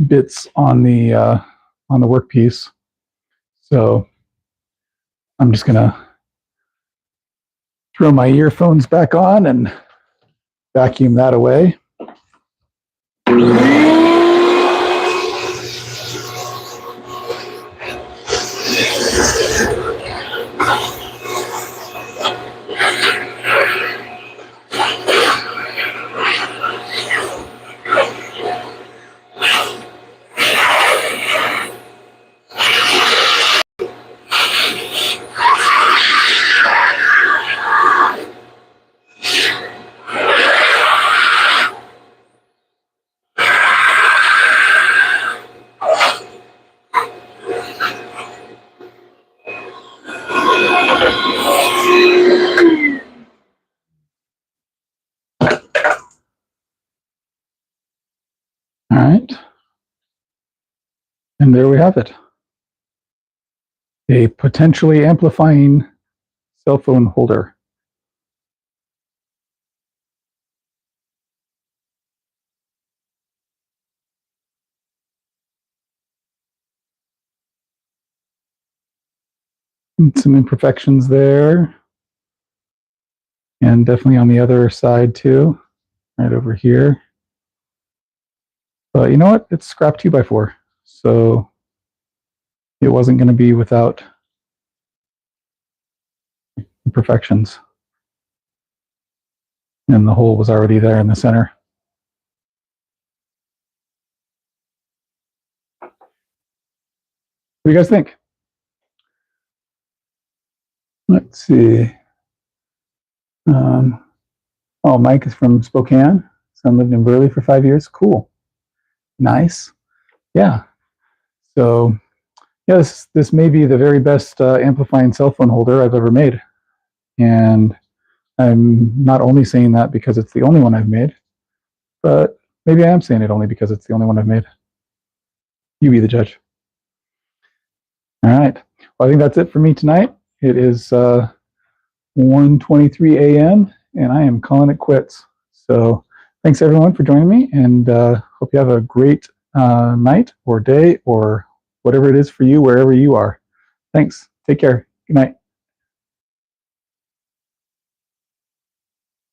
bits on the workpiece. So I'm just gonna throw my earphones back on and vacuum that away. All right. And there we have it. A potentially amplifying cell phone holder. And some imperfections there. And definitely on the other side too, right over here. But you know what? It's scrap 2x4. So it wasn't going to be without imperfections. And the hole was already there in the center. What do you guys think? Let's see. Oh, Mike is from Spokane. Son lived in Burley for 5 years. Cool. Nice. Yeah. So, yeah, this may be the very best amplifying cell phone holder I've ever made. And I'm not only saying that because it's the only one I've made, but maybe I am saying it only because it's the only one I've made. You be the judge. All right. Well, I think that's it for me tonight. It is 1:23 a.m. and I am calling it quits. So thanks everyone for joining me, and hope you have a great night or day or whatever it is for you, wherever you are. Thanks. Take care. Good night.